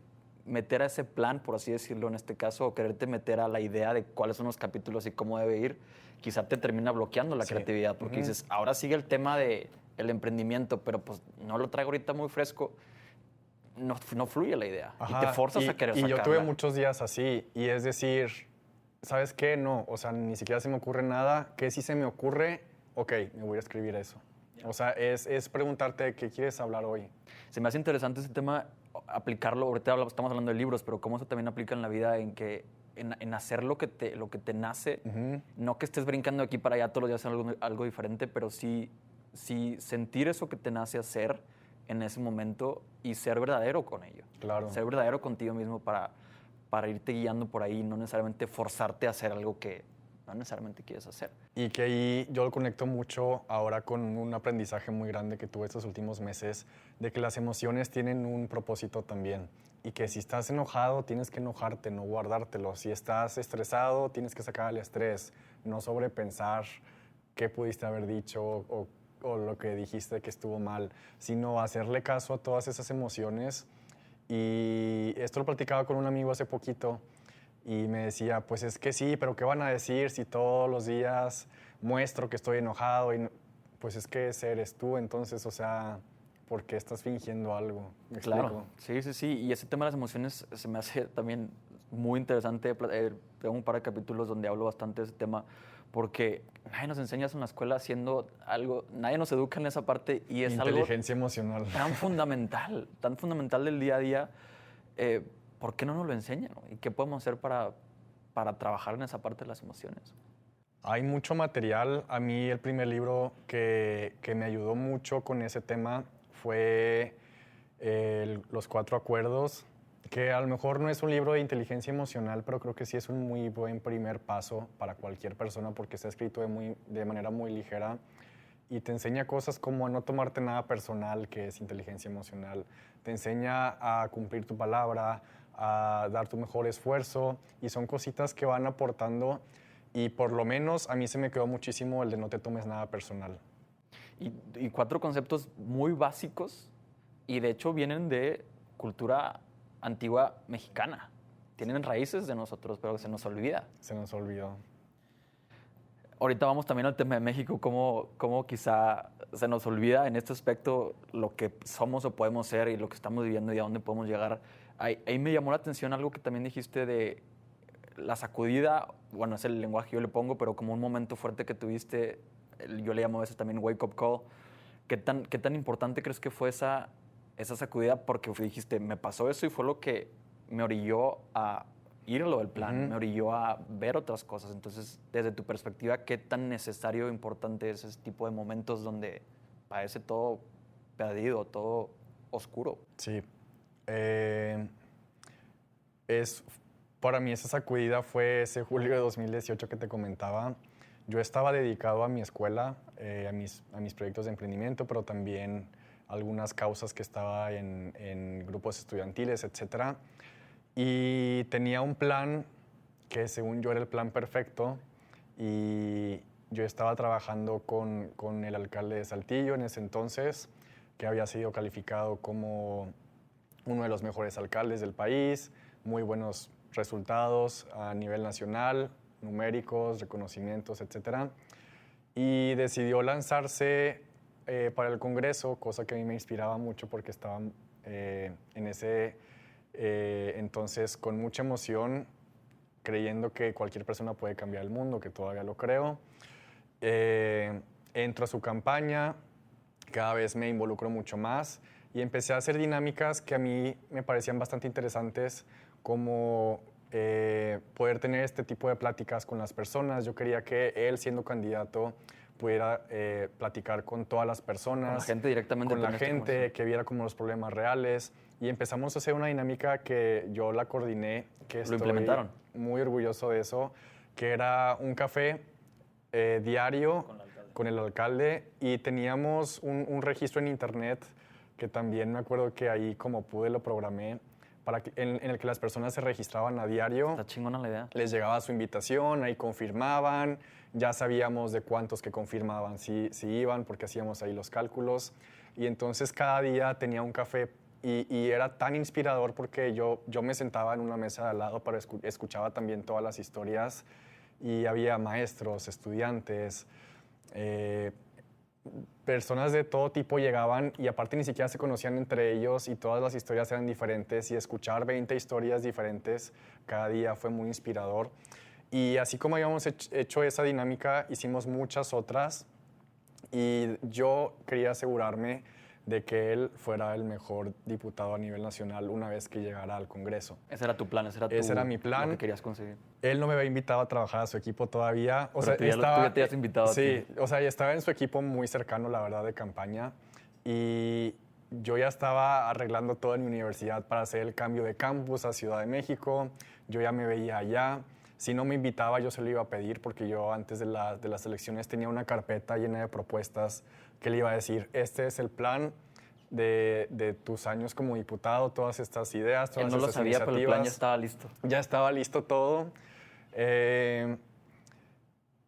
meter a ese plan, por así decirlo en este caso, o quererte meter a la idea de cuáles son los capítulos y cómo debe ir, quizá te termina bloqueando la Sí. creatividad, porque dices, ahora sigue el tema del emprendimiento, pero pues no lo traigo ahorita muy fresco, no fluye la idea y te Ajá, forzas a querer y sacarla. yo tuve muchos días así, y es decir, ¿sabes qué? No, o sea, ni siquiera se me ocurre nada. ¿Qué si se me ocurre? Ok, me voy a escribir eso. O sea, es preguntarte qué quieres hablar hoy. Se me hace interesante ese tema, aplicarlo, ahorita estamos hablando de libros, pero cómo eso también aplica en la vida, en hacer lo que te nace, no que estés brincando de aquí para allá todos los días hacer algo diferente, pero sí sentir eso que te nace hacer en ese momento y ser verdadero con ello. Claro. Ser verdadero contigo mismo para irte guiando por ahí, no necesariamente forzarte a hacer algo que no necesariamente quieres hacer. Y que ahí yo lo conecto mucho ahora con un aprendizaje muy grande que tuve estos últimos meses, de que las emociones tienen un propósito también. Y que si estás enojado, tienes que enojarte, no guardártelo. Si estás estresado, tienes que sacar el estrés, no sobrepensar qué pudiste haber dicho o lo que dijiste que estuvo mal, sino hacerle caso a todas esas emociones. Y esto lo platicaba con un amigo hace poquito y me decía, pues es que sí, pero ¿qué van a decir si todos los días muestro que estoy enojado? Pues es que ese eres tú, entonces, o sea, ¿por qué estás fingiendo algo? ¿Me Claro, explico? sí. Y ese tema de las emociones se me hace también muy interesante. Tengo un par de capítulos donde hablo bastante de ese tema porque nadie nos enseña eso en la escuela haciendo algo, nadie nos educa en esa parte y es algo Inteligencia emocional. tan fundamental del día a día. ¿Por qué no nos lo enseñan? ¿Y qué podemos hacer para trabajar en esa parte de las emociones? Hay mucho material. A mí el primer libro que me ayudó mucho con ese tema fue Los 4 Acuerdos, que a lo mejor no es un libro de inteligencia emocional, pero creo que sí es un muy buen primer paso para cualquier persona porque está escrito de manera muy ligera y te enseña cosas como a no tomarte nada personal, que es inteligencia emocional. Te enseña a cumplir tu palabra, a dar tu mejor esfuerzo y son cositas que van aportando y por lo menos a mí se me quedó muchísimo el de no te tomes nada personal. Y 4 conceptos muy básicos y de hecho vienen de cultura antigua mexicana. Tienen raíces de nosotros, pero se nos olvida. Se nos olvidó. Ahorita vamos también al tema de México, cómo quizá se nos olvida en este aspecto lo que somos o podemos ser y lo que estamos viviendo y a dónde podemos llegar. Ahí me llamó la atención algo que también dijiste de la sacudida, bueno, es el lenguaje que yo le pongo, pero como un momento fuerte que tuviste, yo le llamo a veces también wake up call. ¿Qué tan importante crees que fue esa sacudida? Porque dijiste, me pasó eso y fue lo que me orilló a ir a lo del plan, me orilló a ver otras cosas. Entonces, desde tu perspectiva, ¿qué tan necesario e importante es ese tipo de momentos donde parece todo perdido, todo oscuro? Sí. Para mí esa sacudida fue ese julio de 2018 que te comentaba. Yo estaba dedicado a mi escuela, a mis proyectos de emprendimiento, pero también algunas causas que estaba en grupos estudiantiles, etc. Y tenía un plan que según yo era el plan perfecto y yo estaba trabajando con el alcalde de Saltillo en ese entonces, que había sido calificado como uno de los mejores alcaldes del país, muy buenos resultados a nivel nacional, numéricos, reconocimientos, etc. Y decidió lanzarse para el Congreso, cosa que a mí me inspiraba mucho porque estaba en ese entonces con mucha emoción, creyendo que cualquier persona puede cambiar el mundo, que todavía lo creo. Entro a su campaña, cada vez me involucro mucho más y empecé a hacer dinámicas que a mí me parecían bastante interesantes, como poder tener este tipo de pláticas con las personas. Yo quería que él, siendo candidato, pudiera platicar con todas las personas. Con la gente directamente. Con la este gente, comercio. que viera como los problemas reales. Y empezamos a hacer una dinámica que yo la coordiné, que estoy implementaron? muy orgulloso de eso, que era un café diario con el alcalde, y teníamos un registro en internet que también me acuerdo que ahí como pude lo programé en el que las personas se registraban a diario. Está chingona la idea. Les llegaba su invitación, ahí confirmaban, ya sabíamos de cuántos que confirmaban si iban, porque hacíamos ahí los cálculos. Y entonces cada día tenía un café y era tan inspirador porque yo me sentaba en una mesa de al lado, pero escuchaba también todas las historias, y había maestros, estudiantes, personas de todo tipo llegaban, y aparte ni siquiera se conocían entre ellos, y todas las historias eran diferentes, y escuchar 20 historias diferentes cada día fue muy inspirador. Y así como habíamos hecho esa dinámica, hicimos muchas otras, y yo quería asegurarme de que él fuera el mejor diputado a nivel nacional una vez que llegara al Congreso. Ese era tu plan, ese era mi plan. Lo que querías conseguir. Él no me había invitado a trabajar a su equipo todavía. Pero tú ya te habías invitado a sí, ti. o sea, ya estaba en su equipo muy cercano, la verdad, de campaña. Y yo ya estaba arreglando todo en mi universidad para hacer el cambio de campus a Ciudad de México. Yo ya me veía allá. Si no me invitaba, yo se lo iba a pedir, porque yo antes de las elecciones tenía una carpeta llena de propuestas que le iba a decir: este es el plan de tus años como diputado, todas estas ideas, todas Él no lo estas sabía, pero el plan iniciativas. ya estaba listo. Ya estaba listo todo.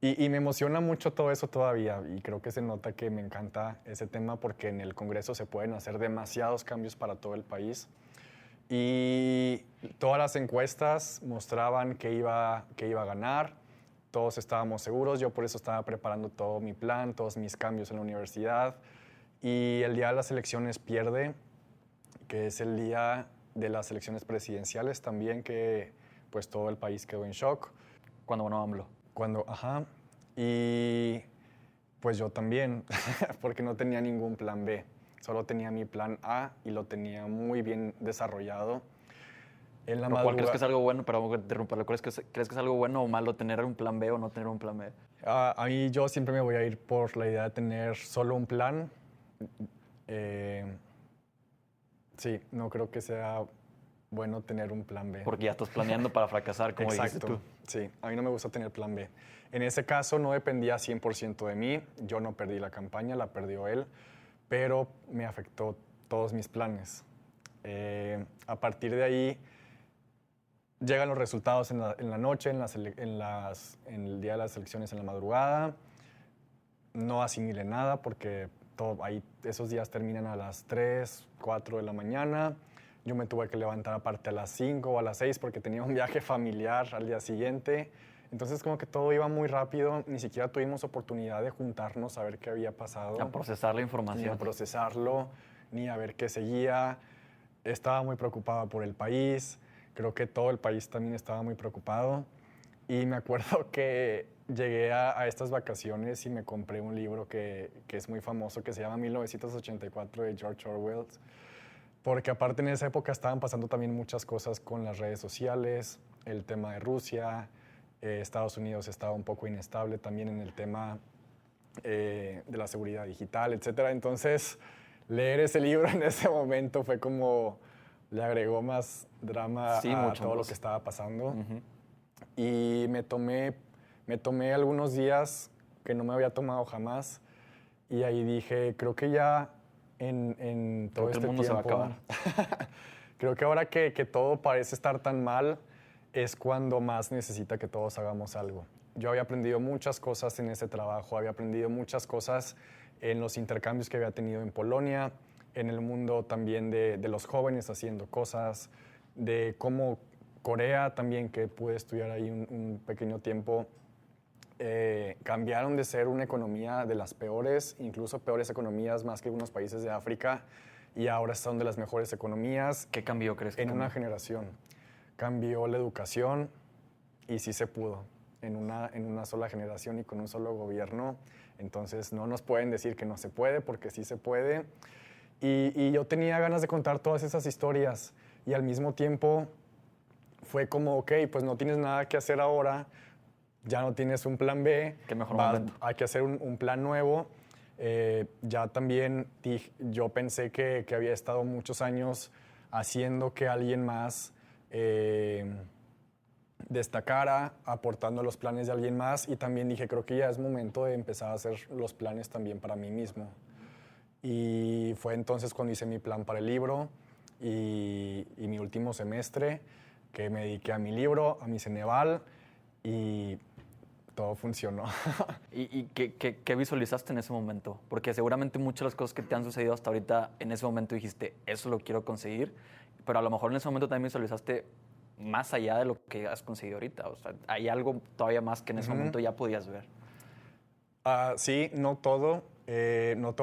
Y me emociona mucho todo eso todavía, y creo que se nota que me encanta ese tema, porque en el Congreso se pueden hacer demasiados cambios para todo el país. Y todas las encuestas mostraban que iba a ganar, todos estábamos seguros, yo por eso estaba preparando todo mi plan, todos mis cambios en la universidad. Y el día de las elecciones pierde, que es el día de las elecciones presidenciales también, que pues todo el país quedó en shock. Cuando ganó AMLO. Ajá, y pues yo también, porque no tenía ningún plan B, solo tenía mi plan A, y lo tenía muy bien desarrollado. En la ¿Cuál crees que es algo bueno? Perdón que te interrumpa. ¿Crees que es algo bueno o malo tener un plan B o no tener un plan B? A mí yo siempre me voy a ir por la idea de tener solo un plan. Sí, no creo que sea bueno tener un plan B. Porque ya estás planeando para fracasar, como dijiste Exacto, tú. sí. A mí no me gusta tener plan B. En ese caso no dependía 100% de mí. Yo no perdí la campaña, la perdió él, pero me afectó todos mis planes. A partir de ahí llegan los resultados en la noche, en el día de las elecciones en la madrugada. No asimilé nada porque esos días terminan a las 3, 4 de la mañana. Yo me tuve que levantar aparte a las 5 o a las 6 porque tenía un viaje familiar al día siguiente. Entonces como que todo iba muy rápido, ni siquiera tuvimos oportunidad de juntarnos a ver qué había pasado. A procesar la Ni información. a procesarlo, ni a ver qué seguía. Estaba muy preocupado por el país. Creo que todo el país también estaba muy preocupado. Y me acuerdo que llegué a estas vacaciones y me compré un libro que es muy famoso, que se llama 1984 de George Orwell. Porque aparte en esa época estaban pasando también muchas cosas con las redes sociales, el tema de Rusia, Estados Unidos estaba un poco inestable también en el tema de la seguridad digital, etc. Entonces, leer ese libro en ese momento fue como, le agregó más drama Sí, a mucho todo lo más. que estaba pasando. Ujú. Y me tomé algunos días que no me había tomado jamás, y ahí dije, creo que ya en todo Creo que el este mundo se va a tiempo, creo que ahora que todo parece estar tan mal, es cuando más necesita que todos hagamos algo. Yo había aprendido muchas cosas en ese trabajo, había aprendido muchas cosas en los intercambios que había tenido en Polonia, en el mundo también de los jóvenes haciendo cosas, de cómo Corea también, que pude estudiar ahí un pequeño tiempo, cambiaron de ser una economía de las peores, incluso peores economías más que algunos países de África, y ahora son de las mejores economías. ¿Qué cambió, crees que En una cambió? generación. Cambió la educación, y sí se pudo, en una sola generación y con un solo gobierno. Entonces no nos pueden decir que no se puede, porque sí se puede. Y yo tenía ganas de contar todas esas historias, y al mismo tiempo fue como, ok, pues no tienes nada que hacer ahora, ya no tienes un plan B, Qué mejor momento. hay que hacer un plan nuevo. Ya también yo pensé que había estado muchos años haciendo que alguien más destacara, aportando los planes de alguien más, y también dije, creo que ya es momento de empezar a hacer los planes también para mí mismo. Y fue entonces cuando hice mi plan para el libro y mi último semestre, que me dediqué a mi libro, a mi Ceneval, y todo funcionó. ¿Y qué visualizaste en ese momento? Porque seguramente muchas de las cosas que te han sucedido hasta ahorita, en ese momento dijiste, eso lo quiero conseguir, pero a lo mejor en ese momento también visualizaste más allá de lo que has conseguido ahorita. O sea, hay algo todavía más que en ese momento ya podías ver. Sí, no todo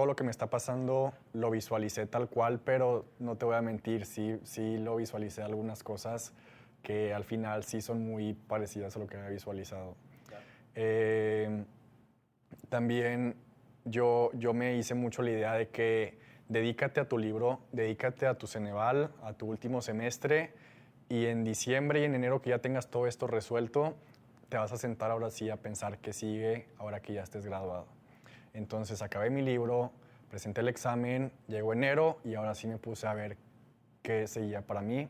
lo que me está pasando lo visualicé tal cual, pero no te voy a mentir, sí lo visualicé algunas cosas que al final sí son muy parecidas a lo que había visualizado. También yo me hice mucho la idea de que dedícate a tu libro, dedícate a tu Ceneval, a tu último semestre, y en diciembre y en enero que ya tengas todo esto resuelto, te vas a sentar ahora sí a pensar qué sigue ahora que ya estés graduado. Entonces acabé mi libro, presenté el examen, llegó enero y ahora sí me puse a ver qué seguía para mí.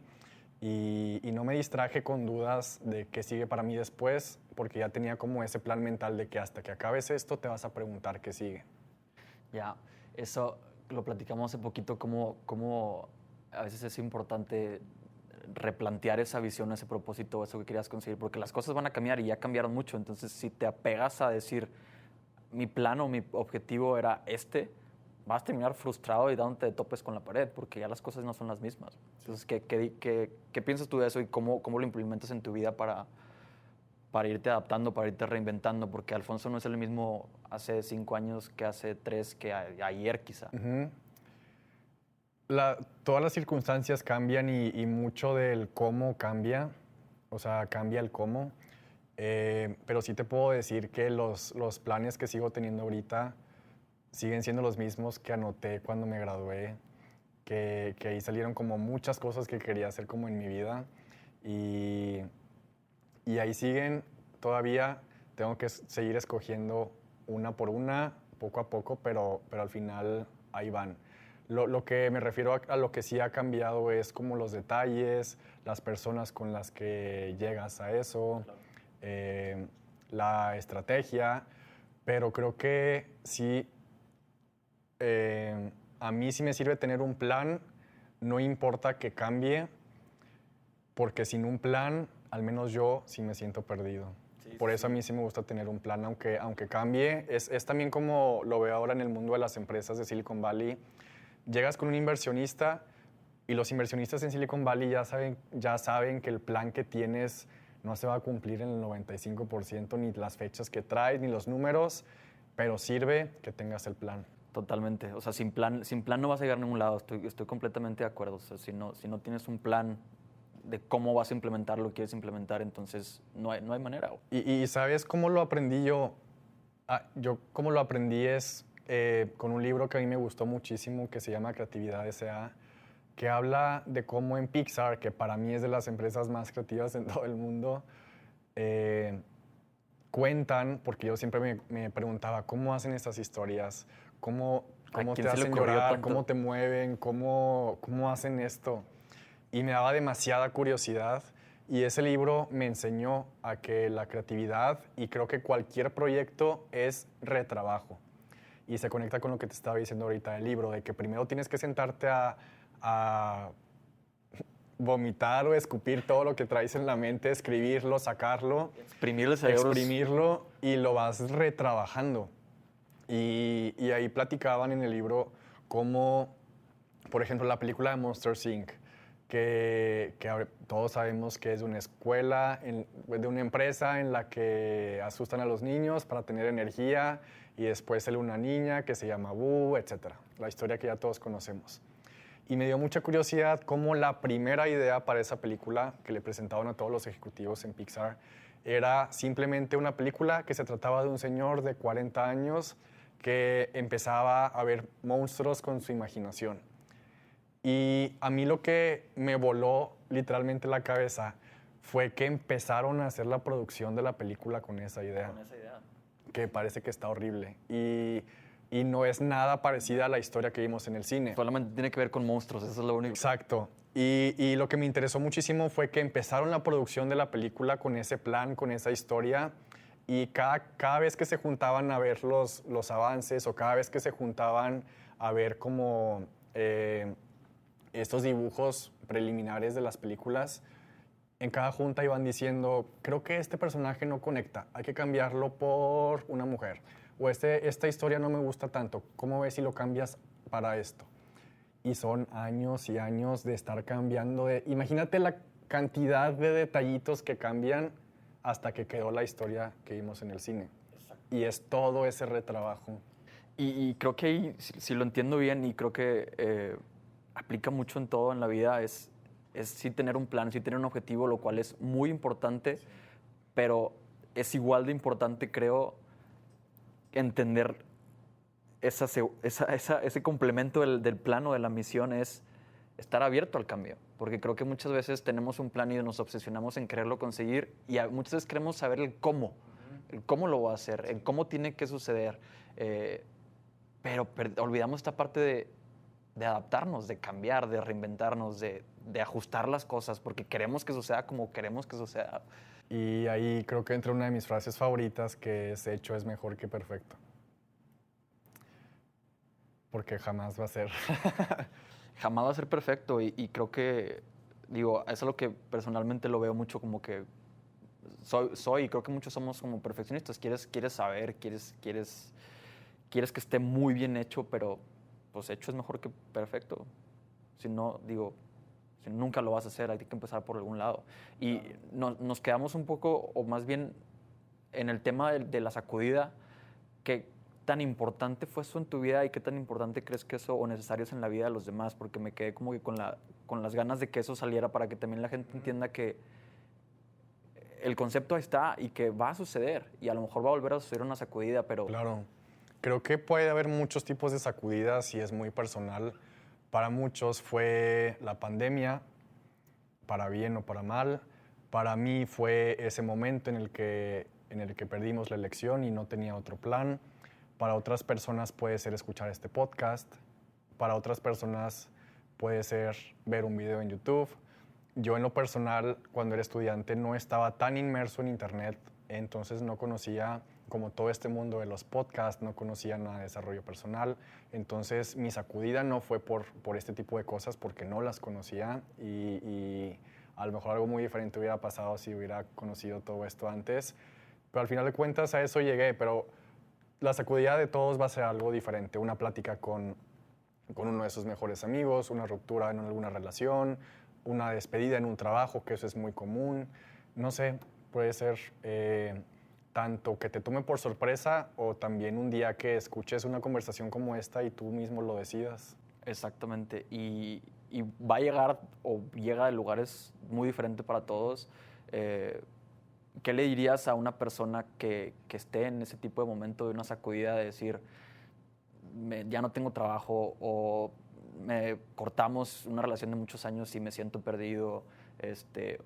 Y no me distraje con dudas de qué sigue para mí después, porque ya tenía como ese plan mental de que hasta que acabes esto te vas a preguntar qué sigue. Ya, eso lo platicamos hace poquito, cómo a veces es importante replantear esa visión, ese propósito, eso que querías conseguir, porque las cosas van a cambiar y ya cambiaron mucho. Entonces, si te apegas a decir, mi plan o mi objetivo era vas a terminar frustrado y dándote de topes con la pared, porque ya las cosas no son las mismas. Entonces, ¿qué piensas tú de eso y cómo lo implementas en tu vida para irte adaptando, para irte reinventando? Porque Alfonso no es el mismo hace 5 años que hace 3, que ayer quizá. Todas las circunstancias cambian y mucho del cómo cambia, o sea, cambia el cómo. Pero sí te puedo decir que los planes que sigo teniendo ahorita siguen siendo los mismos que anoté cuando me gradué, que ahí salieron como muchas cosas que quería hacer como en mi vida, y ahí siguen todavía. Tengo que seguir escogiendo una por una, poco a poco, pero al final ahí van. Lo que me refiero a lo que sí ha cambiado es como los detalles, las personas con las que llegas a eso, la estrategia, pero creo que sí, a mí sí me sirve tener un plan, no importa que cambie, porque sin un plan, al menos yo sí me siento perdido. Por eso a mí sí me gusta tener un plan, aunque cambie. Es también como lo veo ahora en el mundo de las empresas de Silicon Valley. Llegas con un inversionista y los inversionistas en Silicon Valley ya saben que el plan que tienes no se va a cumplir en el 95%, ni las fechas que traes, ni los números, pero sirve que tengas el plan. Totalmente. O sea, sin plan no vas a llegar a ningún lado. Estoy completamente de acuerdo. O sea, si no tienes un plan de cómo vas a implementar lo que quieres implementar, entonces no hay manera. Y ¿sabes cómo lo aprendí yo? Yo cómo lo aprendí es con un libro que a mí me gustó muchísimo que se llama Creatividad S.A., que habla de cómo en Pixar, que para mí es de las empresas más creativas en todo el mundo, cuentan, porque yo siempre me preguntaba, ¿cómo hacen estas historias? ¿Cómo te hacen llorar? ¿Cómo te mueven? ¿Cómo hacen esto? Y me daba demasiada curiosidad, y ese libro me enseñó a que la creatividad, y creo que cualquier proyecto, es retrabajo. Y se conecta con lo que te estaba diciendo ahorita del libro, de que primero tienes que sentarte a vomitar o escupir todo lo que traes en la mente, escribirlo, sacarlo, exprimirlo, y lo vas retrabajando. Y ahí platicaban en el libro cómo, por ejemplo, la película de Monsters, Inc., que todos sabemos que es de una escuela, de una empresa en la que asustan a los niños para tener energía, y después sale una niña que se llama Boo, etc. La historia que ya todos conocemos. Y me dio mucha curiosidad cómo la primera idea para esa película que le presentaban a todos los ejecutivos en Pixar era simplemente una película que se trataba de un señor de 40 años que empezaba a ver monstruos con su imaginación. Y a mí lo que me voló literalmente la cabeza fue que empezaron a hacer la producción de la película con esa idea. Con esa idea. Que parece que está horrible. Y no es nada parecida a la historia que vimos en el cine. Solamente tiene que ver con monstruos, eso es lo único. Exacto. Y lo que me interesó muchísimo fue que empezaron la producción de la película con ese plan, con esa historia. Y cada vez que se juntaban a ver los avances o cada vez que se juntaban a ver como estos dibujos preliminares de las películas, en cada junta iban diciendo, creo que este personaje no conecta, hay que cambiarlo por una mujer. O esta historia no me gusta tanto, ¿cómo ves si lo cambias para esto? Y son años y años de estar cambiando. Imagínate la cantidad de detallitos que cambian hasta que quedó la historia que vimos en el cine. Exacto. Y es todo ese retrabajo. Y creo que ahí, si lo entiendo bien, y creo que aplica mucho en todo en la vida, es sí tener un plan, sí tener un objetivo, lo cual es muy importante, sí. Pero es igual de importante, creo, entender ese complemento del plan o de la misión, es estar abierto al cambio. Porque creo que muchas veces tenemos un plan y nos obsesionamos en quererlo conseguir y muchas veces queremos saber el cómo lo va a hacer, el cómo tiene que suceder. Pero olvidamos esta parte de adaptarnos, de cambiar, de reinventarnos, de ajustar las cosas, porque queremos que suceda como queremos que suceda. Y ahí creo que entra una de mis frases favoritas, que es hecho es mejor que perfecto. Porque jamás va a ser. Jamás va a ser perfecto y creo que, digo, eso es lo que personalmente lo veo mucho como que soy y creo que muchos somos como perfeccionistas. Quieres saber, quieres que esté muy bien hecho, pero pues hecho es mejor que perfecto. Si no, digo, si nunca lo vas a hacer, hay que empezar por algún lado. Y nos quedamos un poco, o más bien en el tema de la sacudida, ¿qué tan importante fue eso en tu vida y qué tan importante crees que eso o necesario es en la vida de los demás? Porque me quedé como que con las ganas de que eso saliera para que también la gente entienda que el concepto ahí está y que va a suceder y a lo mejor va a volver a suceder una sacudida, pero... Claro. Creo que puede haber muchos tipos de sacudidas y es muy personal. Para muchos fue la pandemia, para bien o para mal. Para mí fue ese momento en el que perdimos la elección y no tenía otro plan. Para otras personas puede ser escuchar este podcast. Para otras personas puede ser ver un video en YouTube. Yo en lo personal, cuando era estudiante, no estaba tan inmerso en Internet, entonces no conocía como todo este mundo de los podcasts, no conocía nada de desarrollo personal. Entonces mi sacudida no fue por este tipo de cosas porque no las conocía y a lo mejor algo muy diferente hubiera pasado si hubiera conocido todo esto antes. Pero al final de cuentas a eso llegué, pero la sacudida de todos va a ser algo diferente. Una plática con uno de sus mejores amigos, una ruptura en alguna relación, una despedida en un trabajo, que eso es muy común. No sé, puede ser tanto que te tome por sorpresa o también un día que escuches una conversación como esta y tú mismo lo decidas. Exactamente. Y va a llegar o llega de lugares muy diferentes para todos. ¿Qué le dirías a una persona que esté en ese tipo de momento de una sacudida de decir, ya no tengo trabajo o me cortamos una relación de muchos años y me siento perdido?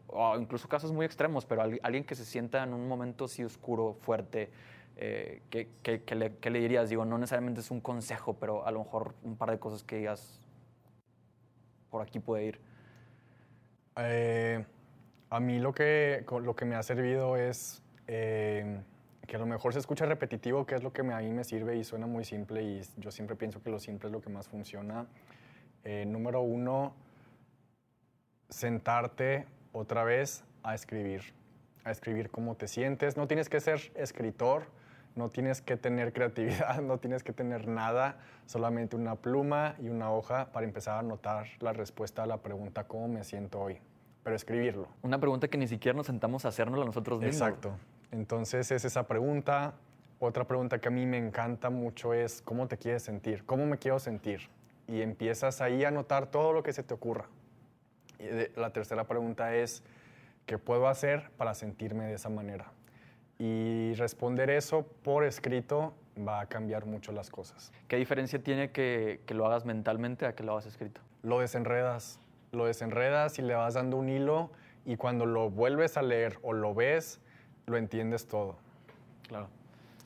O incluso casos muy extremos, pero alguien que se sienta en un momento así oscuro, fuerte, ¿qué le dirías? Digo, no necesariamente es un consejo, pero a lo mejor un par de cosas que digas, por aquí puede ir. A mí lo que me ha servido es que a lo mejor se escucha repetitivo, que es lo que a mí me sirve y suena muy simple y yo siempre pienso que lo simple es lo que más funciona. Número 1, sentarte otra vez a escribir cómo te sientes. No tienes que ser escritor, no tienes que tener creatividad, no tienes que tener nada, solamente una pluma y una hoja para empezar a anotar la respuesta a la pregunta ¿cómo me siento hoy? Pero escribirlo. Una pregunta que ni siquiera nos sentamos a hacérnosla nosotros mismos. Exacto. Entonces es esa pregunta. Otra pregunta que a mí me encanta mucho es ¿cómo te quieres sentir? ¿Cómo me quiero sentir? Y empiezas ahí a anotar todo lo que se te ocurra. Y la tercera pregunta es ¿qué puedo hacer para sentirme de esa manera? Y responder eso por escrito va a cambiar mucho las cosas. ¿Qué diferencia tiene que lo hagas mentalmente a que lo hagas escrito? Lo desenredas y le vas dando un hilo y cuando lo vuelves a leer o lo ves, lo entiendes todo. Claro.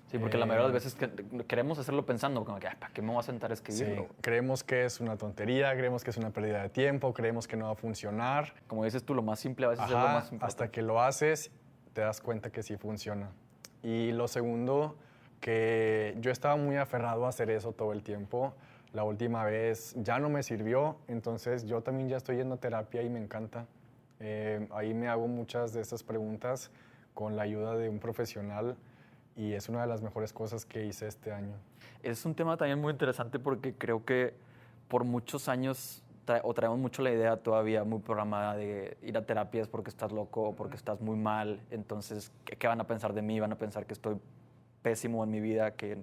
Sí, porque la mayoría de las veces queremos hacerlo pensando, como que, ¿para qué me voy a sentar a escribirlo? Sí, creemos que es una tontería, creemos que es una pérdida de tiempo, creemos que no va a funcionar. Como dices tú, lo más simple a veces es lo Ajá, más importante. hasta que lo haces, te das cuenta que sí funciona. Y lo segundo, que yo estaba muy aferrado a hacer eso todo el tiempo. La última vez ya no me sirvió, entonces yo también ya estoy yendo a terapia y me encanta. Ahí me hago muchas de estas preguntas con la ayuda de un profesional y es una de las mejores cosas que hice este año. Es un tema también muy interesante porque creo que por muchos años traemos mucho la idea todavía muy programada de ir a terapias porque estás loco o porque estás muy mal. Entonces, ¿qué van a pensar de mí? Van a pensar que estoy pésimo en mi vida, que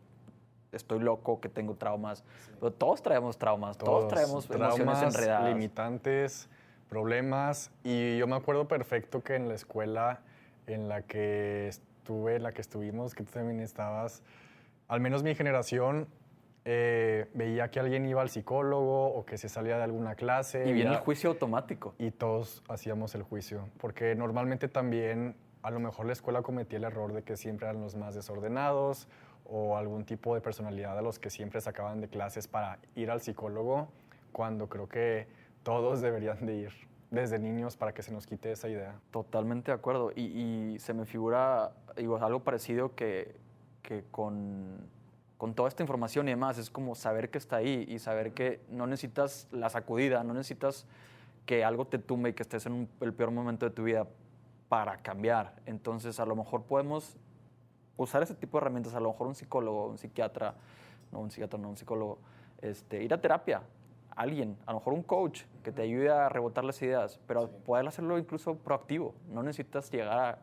estoy loco, que tengo traumas. Sí. Pero todos traemos traumas, todos traemos emociones enredadas. Limitantes, problemas. Y yo me acuerdo perfecto que en la escuela en la que estuvimos, que tú también estabas, al menos mi generación, veía que alguien iba al psicólogo o que se salía de alguna clase. Y viene el juicio automático. Y todos hacíamos el juicio, porque normalmente también a lo mejor la escuela cometía el error de que siempre eran los más desordenados o algún tipo de personalidad a los que siempre sacaban de clases para ir al psicólogo, cuando creo que todos deberían de ir desde niños para que se nos quite esa idea. Totalmente de acuerdo. Y se me figura algo parecido que con toda esta información y demás, es como saber que está ahí y saber que no necesitas la sacudida, no necesitas que algo te tumbe y que estés en el peor momento de tu vida para cambiar. Entonces, a lo mejor podemos usar ese tipo de herramientas, a lo mejor un psicólogo, un psiquiatra, un psicólogo, ir a terapia, alguien, a lo mejor un coach que te ayude a rebotar las ideas, pero poder hacerlo incluso proactivo. No necesitas llegar a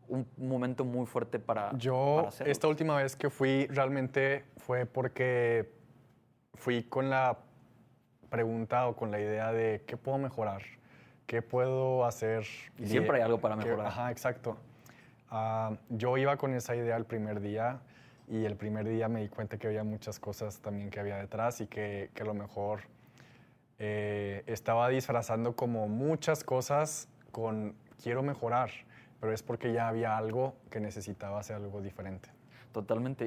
un momento muy fuerte para hacerlo. Esta última vez que fui, realmente fue porque fui con la pregunta o con la idea de qué puedo mejorar, qué puedo hacer. Y siempre hay algo para mejorar. Ajá, exacto. Yo iba con esa idea el primer día y el primer día me di cuenta que había muchas cosas también que había detrás y que a lo mejor estaba disfrazando como muchas cosas con quiero mejorar, pero es porque ya había algo que necesitaba hacer algo diferente. Totalmente.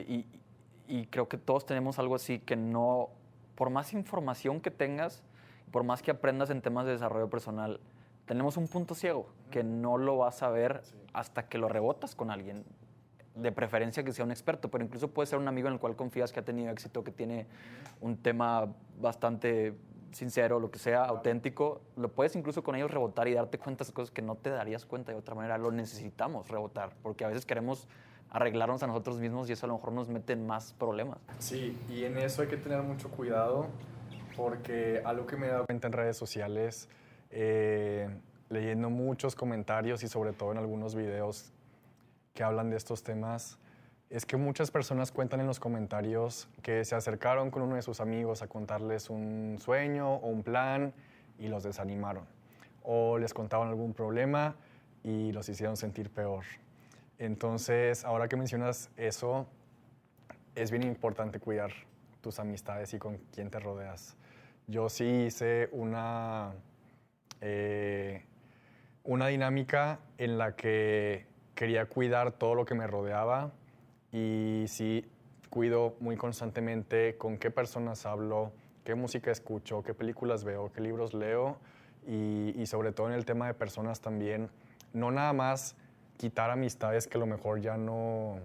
Y creo que todos tenemos algo así que no, por más información que tengas, por más que aprendas en temas de desarrollo personal, tenemos un punto ciego que no lo vas a ver hasta que lo rebotas con alguien. De preferencia que sea un experto, pero incluso puede ser un amigo en el cual confías que ha tenido éxito, que tiene un tema bastante sincero, lo que sea, auténtico. Lo puedes incluso con ellos rebotar y darte cuenta de cosas que no te darías cuenta de otra manera. Lo necesitamos rebotar, porque a veces queremos arreglarnos a nosotros mismos y eso a lo mejor nos mete en más problemas. Sí, y en eso hay que tener mucho cuidado, porque algo que me he dado cuenta en redes sociales, leyendo muchos comentarios y sobre todo en algunos videos que hablan de estos temas, es que muchas personas cuentan en los comentarios que se acercaron con uno de sus amigos a contarles un sueño o un plan y los desanimaron. O les contaban algún problema y los hicieron sentir peor. Entonces, ahora que mencionas eso, es bien importante cuidar tus amistades y con quién te rodeas. Yo sí hice una dinámica en la que quería cuidar todo lo que me rodeaba y sí cuido muy constantemente con qué personas hablo, qué música escucho, qué películas veo, qué libros leo y sobre todo en el tema de personas también, no nada más quitar amistades que a lo mejor ya no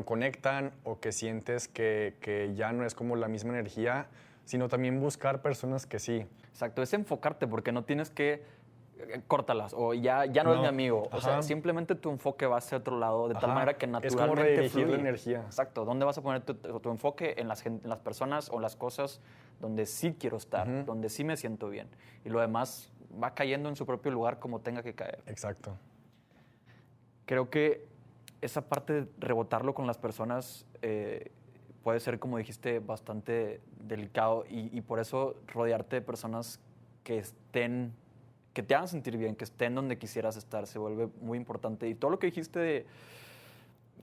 conectan o que sientes que ya no es como la misma energía, sino también buscar personas que sí. Exacto, es enfocarte porque no tienes que córtalas o ya no es mi amigo. O sea, simplemente tu enfoque va hacia otro lado de tal manera que naturalmente es como redirigir fluye. la energía. Exacto. ¿Dónde vas a poner tu enfoque? En las personas o las cosas donde sí quiero estar, donde sí me siento bien. Y lo demás va cayendo en su propio lugar como tenga que caer. Exacto. Creo que esa parte de rebotarlo con las personas puede ser, como dijiste, bastante delicado y por eso rodearte de personas que te hagan sentir bien, que estén donde quisieras estar, se vuelve muy importante. Y todo lo que dijiste de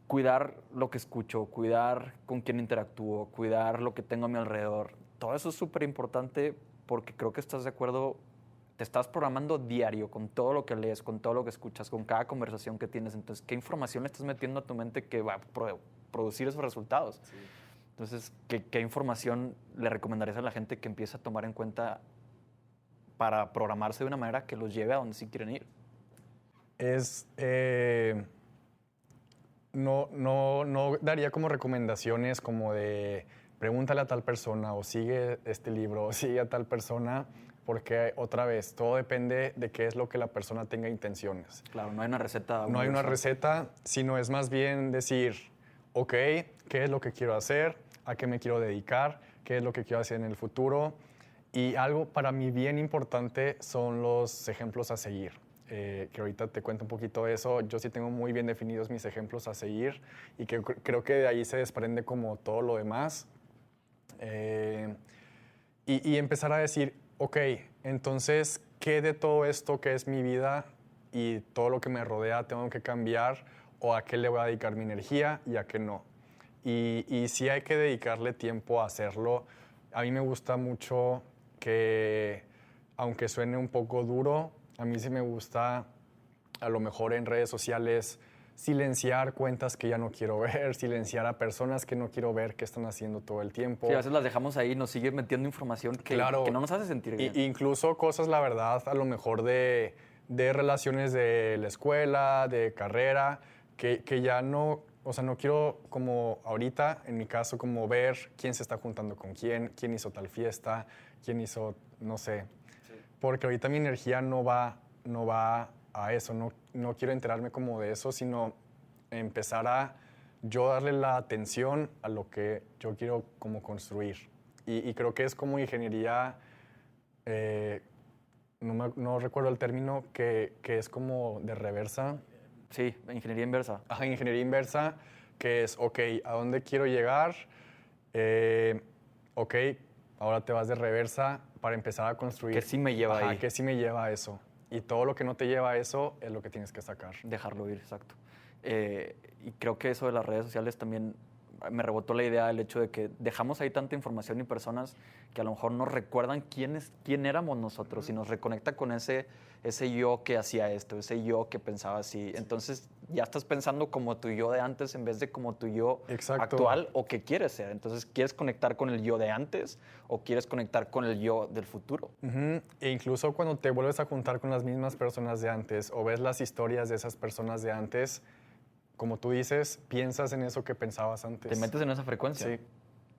cuidar lo que escucho, cuidar con quién interactúo, cuidar lo que tengo a mi alrededor, todo eso es súper importante porque creo que estás de acuerdo te estás programando diario con todo lo que lees, con todo lo que escuchas, con cada conversación que tienes. Entonces, ¿qué información le estás metiendo a tu mente que va a producir esos resultados? Sí. Entonces, ¿qué información le recomendarías a la gente que empiece a tomar en cuenta para programarse de una manera que los lleve a donde sí quieren ir? No daría como recomendaciones como de pregúntale a tal persona o sigue este libro o sigue a tal persona, porque otra vez, todo depende de qué es lo que la persona tenga intenciones. Claro, no hay una receta. No hay una receta, sino es más bien decir, ok, ¿qué es lo que quiero hacer? ¿A qué me quiero dedicar? ¿Qué es lo que quiero hacer en el futuro? Y algo para mí bien importante son los ejemplos a seguir. Que ahorita te cuento un poquito de eso. Yo sí tengo muy bien definidos mis ejemplos a seguir y que creo que de ahí se desprende como todo lo demás. Y empezar a decir, ok, entonces, ¿qué de todo esto que es mi vida y todo lo que me rodea tengo que cambiar? ¿O a qué le voy a dedicar mi energía y a qué no? Y sí hay que dedicarle tiempo a hacerlo. A mí me gusta mucho que, aunque suene un poco duro, a mí sí me gusta, a lo mejor en redes sociales, silenciar cuentas que ya no quiero ver, silenciar a personas que no quiero ver que están haciendo todo el tiempo. Sí, a veces las dejamos ahí y nos sigue metiendo información que no nos hace sentir bien. Incluso cosas, la verdad, a lo mejor de relaciones de la escuela, de carrera, que ya no, o sea, no quiero como ahorita, en mi caso, como ver quién se está juntando con quién hizo tal fiesta, quién hizo, no sé. Sí. Porque ahorita mi energía no va a eso, no quiero enterarme como de eso, sino empezar a yo darle la atención a lo que yo quiero como construir. Y creo que es como ingeniería, no recuerdo el término, que es como de reversa. Sí, ingeniería inversa. Ajá, ingeniería inversa, que es, ok, ¿a dónde quiero llegar? Ok, ahora te vas de reversa para empezar a construir. ¿Qué sí me lleva ahí? ¿Qué sí me lleva a eso? Y todo lo que no te lleva a eso es lo que tienes que sacar. Dejarlo ir, exacto. Y creo que eso de las redes sociales también me rebotó la idea del hecho de que dejamos ahí tanta información y personas que a lo mejor nos recuerdan quién éramos nosotros y nos reconecta con ese yo que hacía esto, ese yo que pensaba así. Entonces ya estás pensando como tu yo de antes en vez de como tu yo actual o que quieres ser. Entonces, ¿quieres conectar con el yo de antes o quieres conectar con el yo del futuro? E incluso cuando te vuelves a juntar con las mismas personas de antes o ves las historias de esas personas de antes, como tú dices, piensas en eso que pensabas antes. Te metes en esa frecuencia. Sí.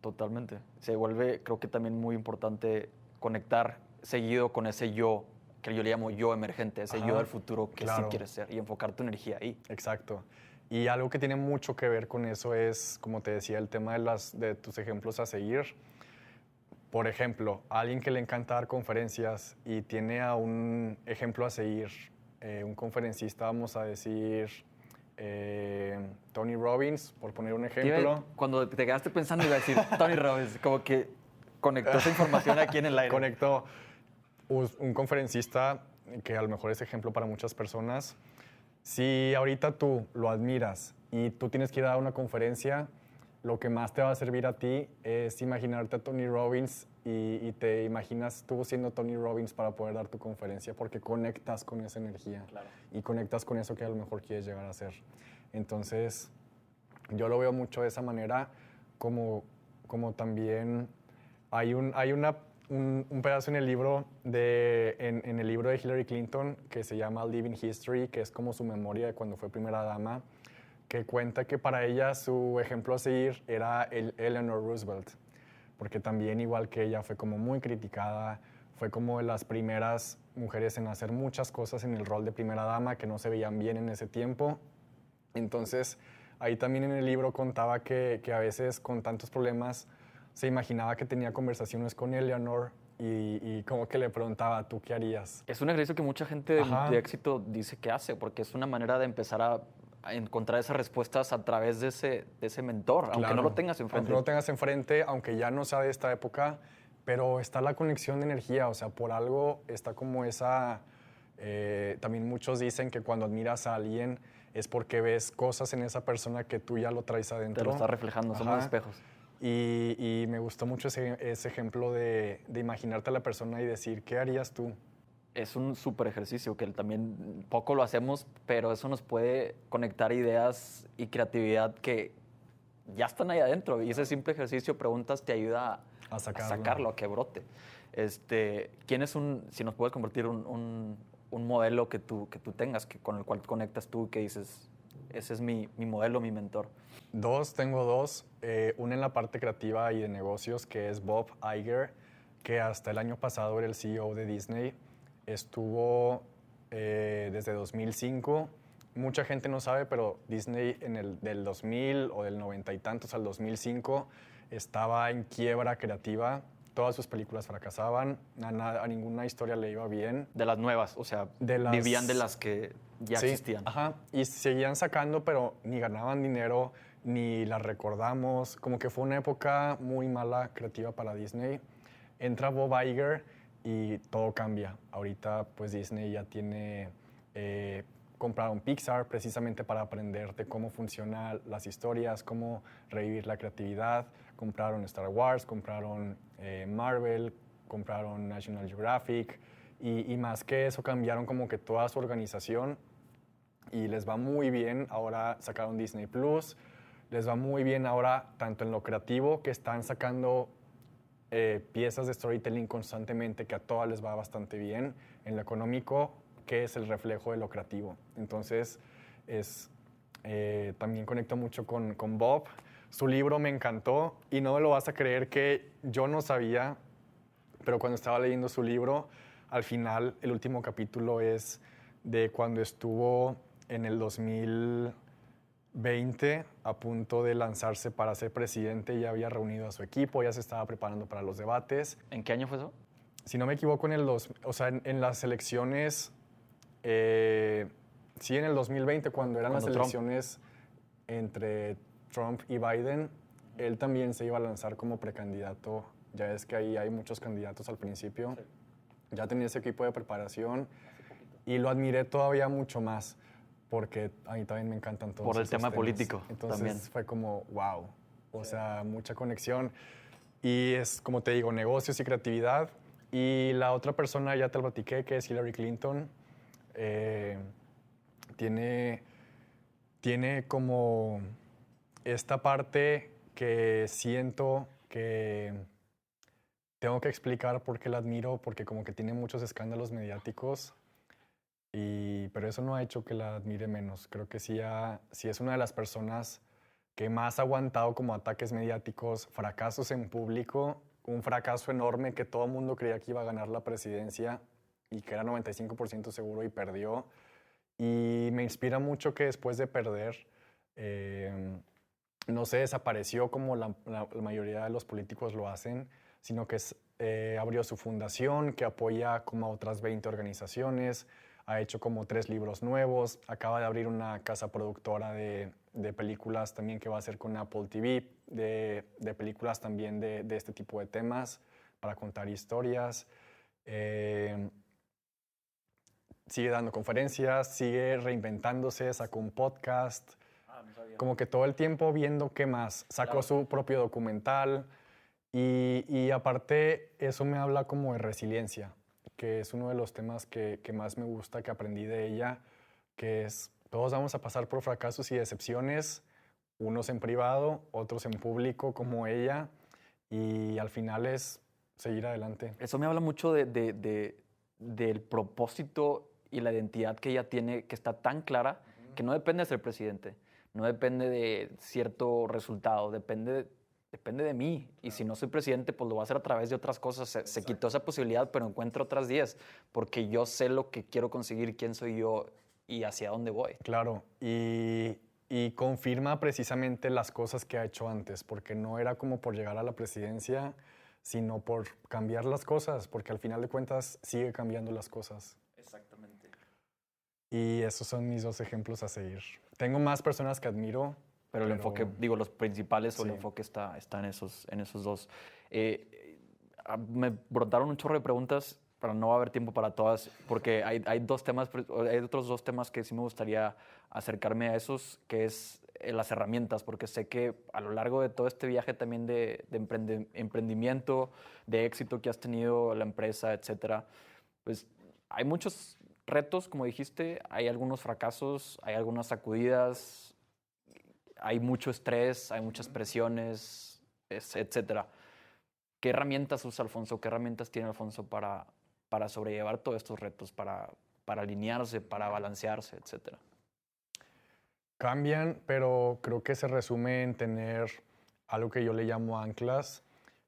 Totalmente. Se vuelve, creo que también muy importante conectar seguido con ese yo, que yo le llamo yo emergente, ese yo del futuro que sí quieres ser y enfocar tu energía ahí. Exacto. Y algo que tiene mucho que ver con eso es, como te decía, el tema de tus ejemplos a seguir. Por ejemplo, a alguien que le encanta dar conferencias y tiene a un ejemplo a seguir, un conferencista, vamos a decir... Tony Robbins, por poner un ejemplo. Cuando te quedaste pensando iba a decir Tony Robbins, como que conectó esa información aquí en el aire. Conectó un conferencista que a lo mejor es ejemplo para muchas personas. Si ahorita tú lo admiras y tú tienes que ir a dar una conferencia, lo que más te va a servir a ti es imaginarte a Tony Robbins y te imaginas tú siendo Tony Robbins para poder dar tu conferencia porque conectas con esa energía y conectas con eso que a lo mejor quieres llegar a ser. Entonces, yo lo veo mucho de esa manera, como también hay un pedazo en el libro en el libro de Hillary Clinton que se llama Living History, que es como su memoria de cuando fue primera dama, que cuenta que para ella su ejemplo a seguir era Eleanor Roosevelt, porque también, igual que ella, fue como muy criticada, fue como de las primeras mujeres en hacer muchas cosas en el rol de primera dama que no se veían bien en ese tiempo. Entonces, ahí también en el libro contaba que a veces con tantos problemas se imaginaba que tenía conversaciones con Eleanor y como que le preguntaba, ¿tú qué harías? Es un ejercicio que mucha gente de éxito dice que hace, porque es una manera de empezar a encontrar esas respuestas a través de ese mentor, aunque no lo tengas enfrente. Aunque no lo tengas enfrente, aunque ya no sea de esta época, pero está la conexión de energía, o sea, por algo está como esa... también muchos dicen que cuando admiras a alguien es porque ves cosas en esa persona que tú ya lo traes adentro. Te lo estás reflejando, somos espejos. Y me gustó mucho ese ejemplo de imaginarte a la persona y decir, ¿qué harías tú? es un súper ejercicio que también poco lo hacemos, pero eso nos puede conectar ideas y creatividad que ya están ahí adentro. Y ese simple ejercicio, preguntas, te ayuda A sacarlo. sacarlo, a que brote. ¿Quién es si nos puedes compartir un modelo que tú tengas, con el cual conectas tú, que dices, ese es mi modelo, mi mentor? Tengo dos. Una en la parte creativa y de negocios, que es Bob Iger, que hasta el año pasado era el CEO de Disney. Estuvo desde 2005. Mucha gente no sabe, pero Disney del 2000 o del 90 y tantos al 2005 estaba en quiebra creativa. Todas sus películas fracasaban, a ninguna historia le iba bien. De las nuevas, o sea, vivían de las que ya Sí, existían. Ajá, y seguían sacando, pero ni ganaban dinero, ni las recordamos. Como que fue una época muy mala creativa para Disney. Entra Bob Iger y todo cambia. Ahorita pues Disney ya tiene... compraron Pixar precisamente para aprender de cómo funcionan las historias, cómo revivir la creatividad. Compraron Star Wars, compraron Marvel, compraron National Geographic y más que eso cambiaron como que toda su organización y les va muy bien. Ahora sacaron Disney Plus, les va muy bien ahora tanto en lo creativo, que están sacando piezas de storytelling constantemente, que a todas les va bastante bien, en lo económico, que es el reflejo de lo creativo. Entonces, también conecto mucho con Bob. Su libro me encantó y no me lo vas a creer que yo no sabía, pero cuando estaba leyendo su libro, al final, el último capítulo es de cuando estuvo en el 2020 a punto de lanzarse para ser presidente. Ya había reunido a su equipo, ya se estaba preparando para los debates. ¿En qué año fue eso? Si no me equivoco, en las elecciones, sí, en el 2020, cuando eran las Cuando Trump. elecciones entre Trump y Biden, él también se iba a lanzar como precandidato. Ya es que ahí hay muchos candidatos al principio. Sí. Ya tenía ese equipo de preparación y lo admiré todavía mucho más porque a mí también me encantan todos Por el esos tema temas. político. Entonces también. fue como, wow, o sea, mucha conexión. Y es, como te digo, negocios y creatividad. Y la otra persona ya te lo platiqué, que es Hillary Clinton. Tiene como esta parte que siento que tengo que explicar por qué la admiro, porque como que tiene muchos escándalos mediáticos, pero eso no ha hecho que la admire menos. Creo que sí es una de las personas que más ha aguantado como ataques mediáticos, fracasos en público, un fracaso enorme que todo el mundo creía que iba a ganar la presidencia y que era 95% seguro y perdió. Y me inspira mucho que después de perder, no se desapareció como la mayoría de los políticos lo hacen, sino que abrió su fundación, que apoya como a otras 20 organizaciones, ha hecho como 3 libros nuevos, acaba de abrir una casa productora de películas también que va a hacer con Apple TV, de películas también de este tipo de temas, para contar historias. Sigue dando conferencias, sigue reinventándose, sacó un podcast, como que todo el tiempo viendo qué más. Sacó su propio documental y aparte eso me habla como de resiliencia, que es uno de los temas que más me gusta, que aprendí de ella, que es todos vamos a pasar por fracasos y decepciones, unos en privado, otros en público como ella, y al final es seguir adelante. Eso me habla mucho del propósito y la identidad que ella tiene, que está tan clara, que no depende de ser presidente, no depende de cierto resultado, depende de mí. Y si no soy presidente, pues lo voy a hacer a través de otras cosas. Se quitó esa posibilidad, pero encuentro otras 10, porque yo sé lo que quiero conseguir, quién soy yo y hacia dónde voy. Claro, y confirma precisamente las cosas que ha hecho antes, porque no era como por llegar a la presidencia, sino por cambiar las cosas, porque al final de cuentas sigue cambiando las cosas. Exactamente. Y esos son mis 2 ejemplos a seguir. Tengo más personas que admiro. Pero el enfoque, los principales, sí. O el enfoque está en esos 2. Me brotaron un chorro de preguntas, pero no va a haber tiempo para todas, porque hay otros 2 temas que sí me gustaría acercarme a esos, que es las herramientas, porque sé que a lo largo de todo este viaje también de emprendimiento, de éxito que has tenido la empresa, etcétera, pues hay muchos retos, como dijiste, hay algunos fracasos, hay algunas sacudidas, hay mucho estrés, hay muchas presiones, etcétera. ¿Qué herramientas usa Alfonso? ¿Qué herramientas tiene Alfonso para sobrellevar todos estos retos, para alinearse, para balancearse, etcétera? Cambian, pero creo que se resume en tener algo que yo le llamo anclas,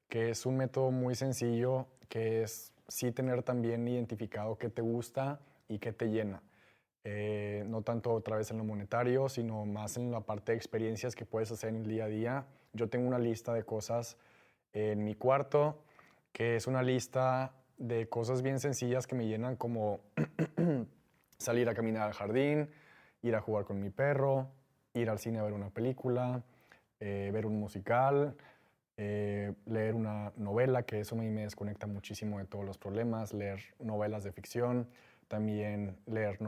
que es un método muy sencillo, que es sí tener también identificado qué te gusta y qué te llena. No tanto otra vez en lo monetario, sino más en la parte de experiencias que puedes hacer en el día a día. Yo tengo una lista de cosas en mi cuarto, que es una lista de cosas bien sencillas que me llenan, como salir a caminar al jardín, ir a jugar con mi perro, ir al cine a ver una película, ver un musical, leer una novela, que eso a mí me desconecta muchísimo de todos los problemas, leer novelas de ficción, también leer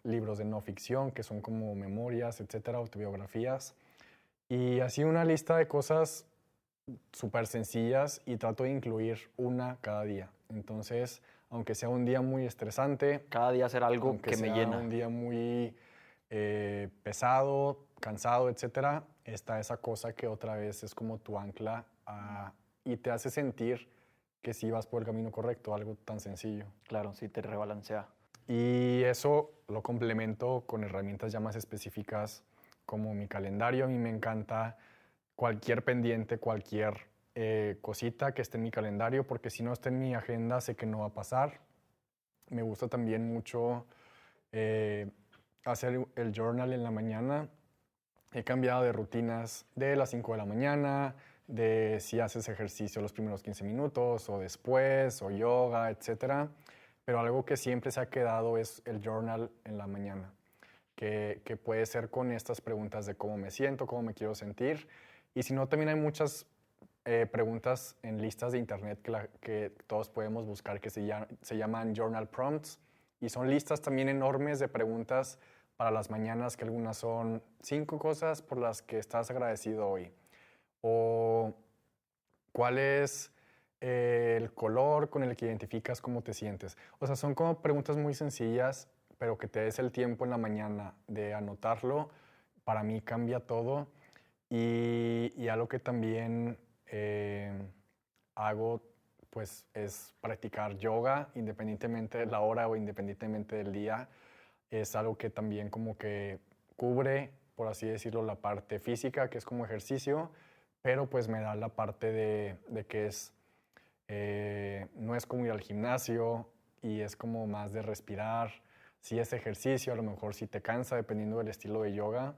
libros de no ficción, que son como memorias, etcétera, autobiografías. Y así una lista de cosas súper sencillas y trato de incluir una cada día. Entonces, aunque sea un día muy estresante, Cada día hacer algo aunque que me sea llena. un día muy pesado, cansado, etcétera, está esa cosa que otra vez es como tu ancla y te hace sentir que sí vas por el camino correcto, algo tan sencillo. Claro, sí, te rebalancea. Y eso lo complemento con herramientas ya más específicas como mi calendario. A mí me encanta cualquier pendiente, cualquier cosita que esté en mi calendario, porque si no está en mi agenda sé que no va a pasar. Me gusta también mucho hacer el journal en la mañana. He cambiado de rutinas de las 5 de la mañana, de si haces ejercicio los primeros 15 minutos o después, o yoga, etcétera. Pero algo que siempre se ha quedado es el journal en la mañana, que puede ser con estas preguntas de cómo me siento, cómo me quiero sentir. Y si no, también hay muchas preguntas en listas de internet que todos podemos buscar que se llaman journal prompts. Y son listas también enormes de preguntas para las mañanas, que algunas son 5 cosas por las que estás agradecido hoy. O cuál es el color con el que identificas cómo te sientes. O sea, son como preguntas muy sencillas, pero que te des el tiempo en la mañana de anotarlo, para mí cambia todo. Y algo que también hago, pues, es practicar yoga, independientemente de la hora o independientemente del día. Es algo que también como que cubre, por así decirlo, la parte física, que es como ejercicio, pero pues me da la parte de que no es como ir al gimnasio y es como más de respirar. Sí es ejercicio, a lo mejor sí te cansa dependiendo del estilo de yoga,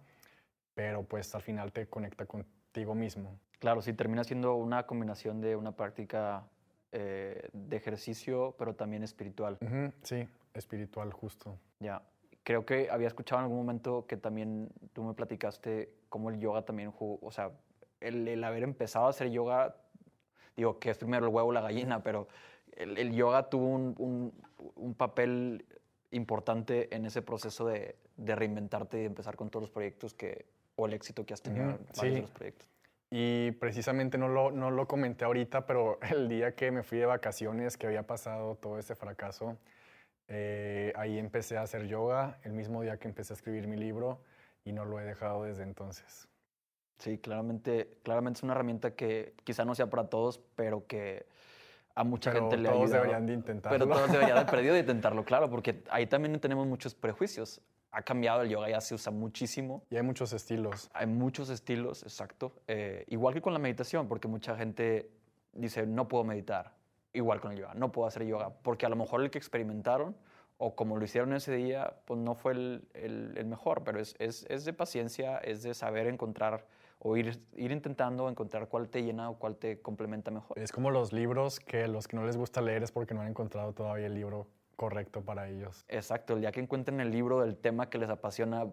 pero pues al final te conecta contigo mismo. Claro, sí, termina siendo una combinación de una práctica de ejercicio, pero también espiritual. Ujú, sí, espiritual justo. Ya. Creo que había escuchado en algún momento que también tú me platicaste cómo el yoga también jugó, o sea, el haber empezado a hacer yoga, digo, que es primero el huevo o la gallina, pero el yoga tuvo un papel importante en ese proceso de reinventarte y de empezar con todos los proyectos o el éxito que has tenido en varios sí. de los proyectos. Y precisamente no lo comenté ahorita, pero el día que me fui de vacaciones, que había pasado todo ese fracaso, ahí empecé a hacer yoga, el mismo día que empecé a escribir mi libro, y no lo he dejado desde entonces. Sí, claramente es una herramienta que quizá no sea para todos, pero que a mucha Pero gente le ha todos ayudado. deberían de intentarlo. Pero todos deberían haber perdido de intentarlo, claro, porque ahí también tenemos muchos prejuicios. Ha cambiado el yoga, ya se usa muchísimo. Y hay muchos estilos. Hay muchos estilos, exacto. Igual que con la meditación, porque mucha gente dice, no puedo meditar. Igual con el yoga, no puedo hacer yoga, porque a lo mejor el que experimentaron o como lo hicieron ese día, pues no fue el mejor, pero es de paciencia, es de saber encontrar o ir intentando encontrar cuál te llena o cuál te complementa mejor. Es como los libros que los que no les gusta leer es porque no han encontrado todavía el libro correcto para ellos. Exacto, el día que encuentren el libro del tema que les apasiona,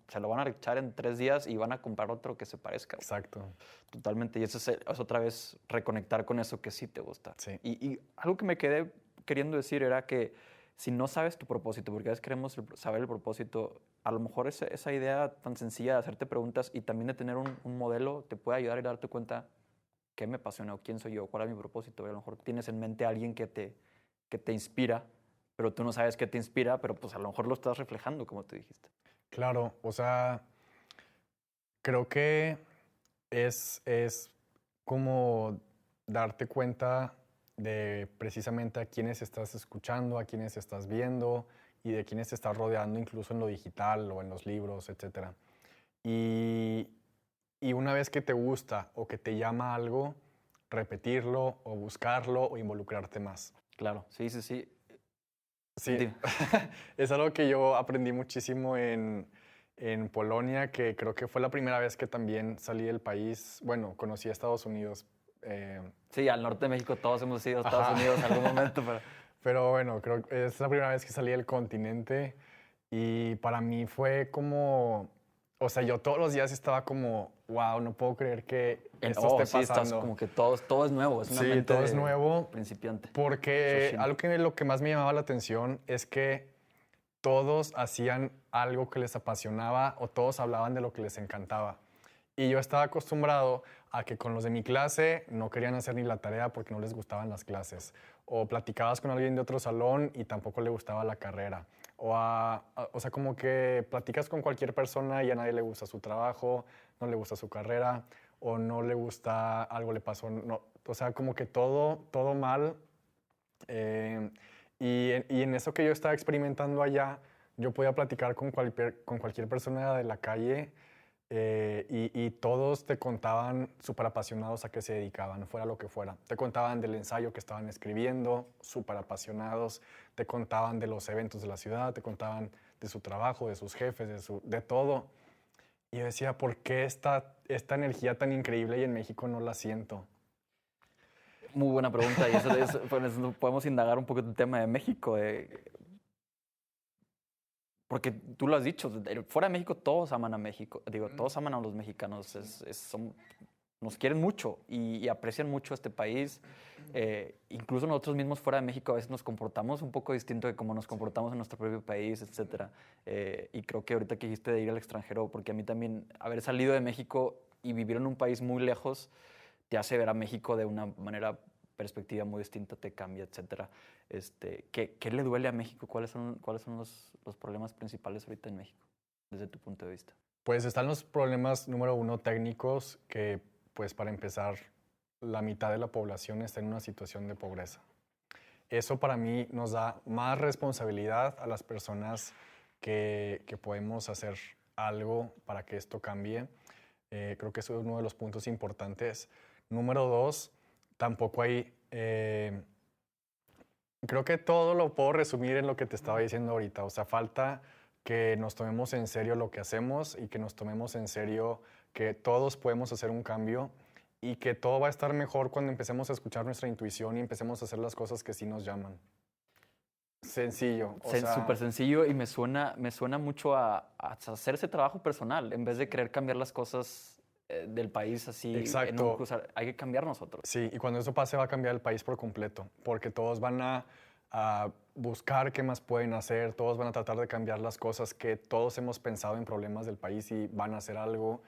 se lo van a echar en 3 días y van a comprar otro que se parezca. Exacto. Totalmente, y eso es otra vez reconectar con eso que sí te gusta. Sí. Y algo que me quedé queriendo decir era que si no sabes tu propósito, porque a veces queremos saber el propósito, a lo mejor esa idea tan sencilla de hacerte preguntas y también de tener un modelo te puede ayudar a darte cuenta qué me apasiona o quién soy yo, cuál es mi propósito. Y a lo mejor tienes en mente a alguien que te inspira, pero tú no sabes qué te inspira, pero pues a lo mejor lo estás reflejando, como tú dijiste. Claro, o sea, creo que es como darte cuenta de precisamente a quiénes estás escuchando, a quiénes estás viendo y de quiénes te estás rodeando, incluso en lo digital o en los libros, etc. Y una vez que te gusta o que te llama algo, repetirlo o buscarlo o involucrarte más. Claro, sí. Sí, Dime. es algo que yo aprendí muchísimo en Polonia, que creo que fue la primera vez que también salí del país. Bueno, conocí a Estados Unidos. Sí, al norte de México todos hemos ido a Estados Ajá. Unidos en algún momento, pero Pero bueno, creo que es la primera vez que salí del continente y para mí fue como, o sea, yo todos los días estaba como, wow, no puedo creer que esto esté sí, estás pasando. como que todo es nuevo, es una Sí, mente todo es de nuevo. principiante. Porque Shoshino. lo que más me llamaba la atención es que todos hacían algo que les apasionaba o todos hablaban de lo que les encantaba. Y yo estaba acostumbrado a que con los de mi clase no querían hacer ni la tarea porque no les gustaban las clases. O platicabas con alguien de otro salón y tampoco le gustaba la carrera. O sea, como que platicas con cualquier persona y a nadie le gusta su trabajo, no le gusta su carrera, o no le gusta, algo le pasó. No, o sea, como que todo mal. Y en eso que yo estaba experimentando allá, yo podía platicar con cualquier persona de la calle y todos te contaban súper apasionados a qué se dedicaban, fuera lo que fuera. Te contaban del ensayo que estaban escribiendo, súper apasionados. Te contaban de los eventos de la ciudad, te contaban de su trabajo, de sus jefes, de todo. Y yo decía, ¿por qué esta energía tan increíble y en México no la siento? Muy buena pregunta y pues, podemos indagar un poco el tema de México. Porque tú lo has dicho, fuera de México todos aman a México, digo, todos aman a los mexicanos, nos quieren mucho y aprecian mucho este país. Incluso nosotros mismos fuera de México a veces nos comportamos un poco distinto de cómo nos comportamos en nuestro propio país, etc. Y creo que ahorita que dijiste de ir al extranjero, porque a mí también haber salido de México y vivir en un país muy lejos te hace ver a México de una manera, perspectiva muy distinta, te cambia, etc. ¿Qué le duele a México? ¿Cuáles son los problemas principales ahorita en México, desde tu punto de vista? Pues están los problemas número uno técnicos que, pues para empezar, la mitad de la población está en una situación de pobreza. Eso para mí nos da más responsabilidad a las personas que podemos hacer algo para que esto cambie. Creo que eso es uno de los puntos importantes. Número dos, tampoco hay... creo que todo lo puedo resumir en lo que te estaba diciendo ahorita. O sea, falta que nos tomemos en serio lo que hacemos y que nos tomemos en serio que todos podemos hacer un cambio y que todo va a estar mejor cuando empecemos a escuchar nuestra intuición y empecemos a hacer las cosas que sí nos llaman. Sencillo. Súper sencillo y me suena mucho a hacer ese trabajo personal en vez de querer cambiar las cosas del país así. Exacto. Hay que cambiar nosotros. Sí, y cuando eso pase va a cambiar el país por completo, porque todos van a buscar qué más pueden hacer, todos van a tratar de cambiar las cosas que todos hemos pensado en problemas del país y van a hacer algo.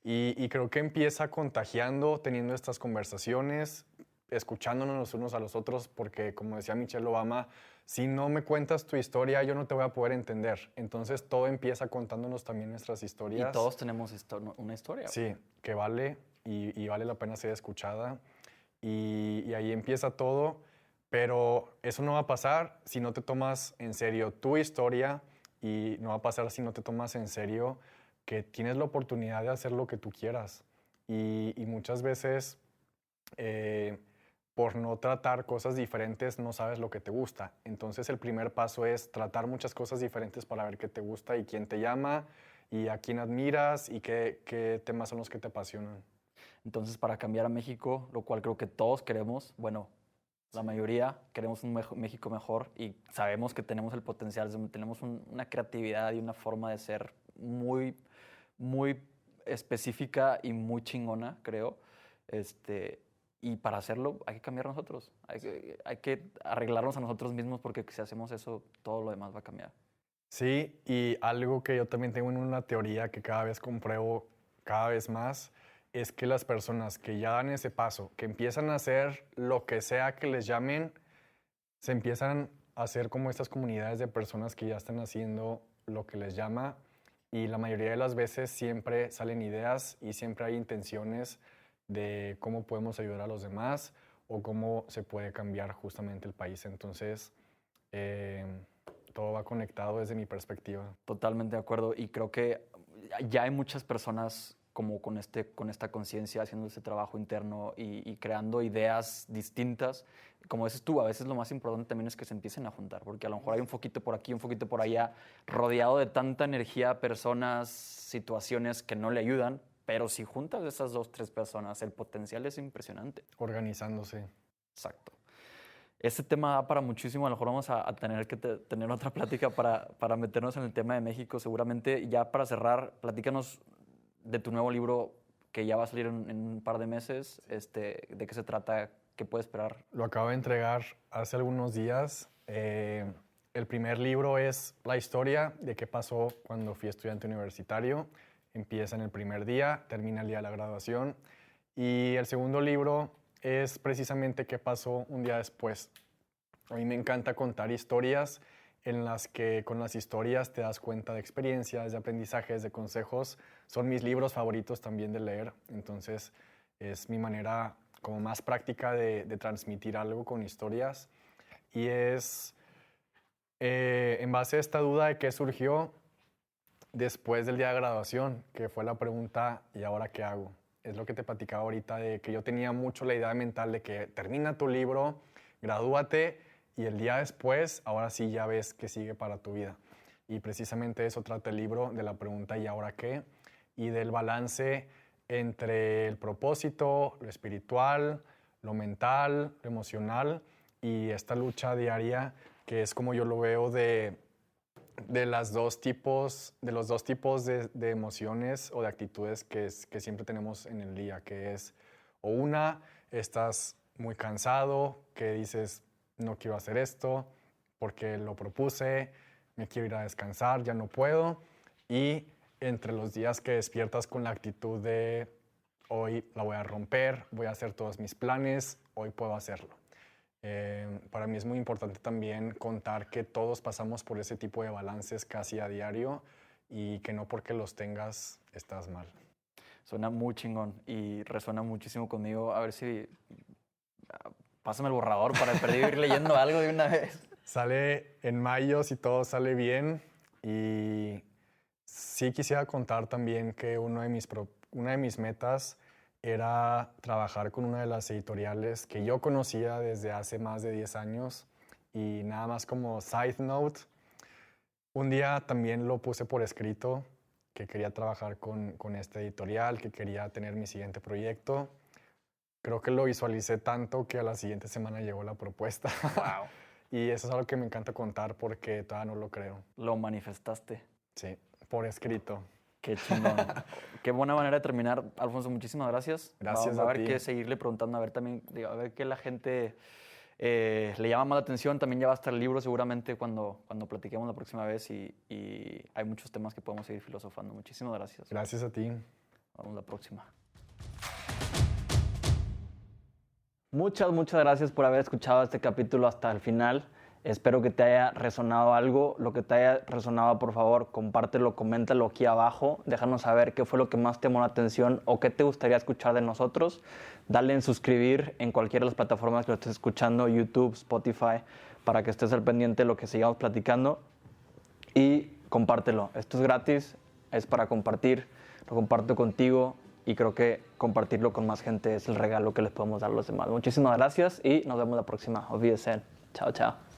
Y creo que empieza contagiando, teniendo estas conversaciones, escuchándonos los unos a los otros, porque como decía Michelle Obama, si no me cuentas tu historia, yo no te voy a poder entender. Entonces todo empieza contándonos también nuestras historias. Y todos tenemos una historia. Sí, que vale y vale la pena ser escuchada. Y ahí empieza todo, pero eso no va a pasar si no te tomas en serio tu historia y no va a pasar si no te tomas en serio que tienes la oportunidad de hacer lo que tú quieras. Y muchas veces, por no tratar cosas diferentes, no sabes lo que te gusta. Entonces el primer paso es tratar muchas cosas diferentes para ver qué te gusta y quién te llama y a quién admiras y qué temas son los que te apasionan. Entonces, para cambiar a México, lo cual creo que todos queremos, bueno, la mayoría queremos un México mejor y sabemos que tenemos el potencial, tenemos una creatividad y una forma de ser muy, muy específica y muy chingona, creo. Y para hacerlo hay que cambiar nosotros, hay que arreglarnos a nosotros mismos porque si hacemos eso, todo lo demás va a cambiar. Sí, y algo que yo también tengo en una teoría que cada vez compruebo cada vez más, es que las personas que ya dan ese paso, que empiezan a hacer lo que sea que les llamen, se empiezan hacer como estas comunidades de personas que ya están haciendo lo que les llama, y la mayoría de las veces siempre salen ideas y siempre hay intenciones de cómo podemos ayudar a los demás o cómo se puede cambiar justamente el país. Entonces, todo va conectado desde mi perspectiva. Totalmente de acuerdo, y creo que ya hay muchas personas como con esta conciencia haciendo ese trabajo interno y creando ideas distintas. Como dices tú, a veces lo más importante también es que se empiecen a juntar, porque a lo mejor hay un foquito por aquí, un foquito por allá, rodeado de tanta energía, personas, situaciones que no le ayudan, pero si juntas esas 2, 3 personas, el potencial es impresionante. Organizándose. Exacto. Este tema da para muchísimo, a lo mejor vamos a tener que tener otra plática para meternos en el tema de México seguramente. Ya para cerrar, platícanos de tu nuevo libro que ya va a salir en un par de meses. ¿De qué se trata? ¿Qué puede esperar? Lo acabo de entregar hace algunos días. El primer libro es la historia de qué pasó cuando fui estudiante universitario. Empieza en el primer día, termina el día de la graduación. Y el segundo libro es precisamente qué pasó un día después. A mí me encanta contar historias en las que con las historias te das cuenta de experiencias, de aprendizajes, de consejos. Son mis libros favoritos también de leer. Entonces es mi manera como más práctica de transmitir algo con historias. Y es en base a esta duda de qué surgió después del día de graduación, que fue la pregunta, ¿y ahora qué hago? Es lo que te platicaba ahorita, de que yo tenía mucho la idea mental de que termina tu libro, gradúate, y el día después, ahora sí ya ves qué sigue para tu vida. Y precisamente eso trata el libro, de la pregunta ¿y ahora qué? Y del balance entre el propósito, lo espiritual, lo mental, lo emocional, y esta lucha diaria que es como yo lo veo de los dos tipos de emociones o de actitudes que siempre tenemos en el día, que es o una, estás muy cansado, que dices, no quiero hacer esto porque lo propuse, me quiero ir a descansar, ya no puedo, y entre los días que despiertas con la actitud de hoy la voy a romper, voy a hacer todos mis planes, hoy puedo hacerlo. Para mí es muy importante también contar que todos pasamos por ese tipo de balances casi a diario y que no porque los tengas estás mal. Suena muy chingón y resuena muchísimo conmigo. A ver si pásame el borrador para perder ir leyendo algo de una vez. Sale en mayo si todo sale bien, y sí quisiera contar también que una de mis metas era trabajar con una de las editoriales que yo conocía desde hace más de 10 años, y nada más como side note, un día también lo puse por escrito que quería trabajar con esta editorial, que quería tener mi siguiente proyecto. Creo que lo visualicé tanto que a la siguiente semana llegó la propuesta. Wow. Y eso es algo que me encanta contar porque todavía no lo creo. Lo manifestaste. Sí, por escrito. Qué chingón. Qué buena manera de terminar. Alfonso, muchísimas gracias. Gracias Va a a haber ti. que seguirle preguntando, a ver también, a ver qué la gente le llama más la atención. También ya va a estar el libro seguramente cuando platiquemos la próxima vez, y hay muchos temas que podemos seguir filosofando. Muchísimas gracias. Gracias a ti. Nos vemos la próxima. Muchas gracias por haber escuchado este capítulo hasta el final. Espero que te haya resonado algo. Lo que te haya resonado, por favor, compártelo, coméntalo aquí abajo. Déjanos saber qué fue lo que más te llamó la atención o qué te gustaría escuchar de nosotros. Dale en suscribir en cualquiera de las plataformas que lo estés escuchando, YouTube, Spotify, para que estés al pendiente de lo que sigamos platicando. Y compártelo. Esto es gratis, es para compartir. Lo comparto contigo y creo que compartirlo con más gente es el regalo que les podemos dar a los demás. Muchísimas gracias y nos vemos la próxima. Auf Wiedersehen. Chao, chao.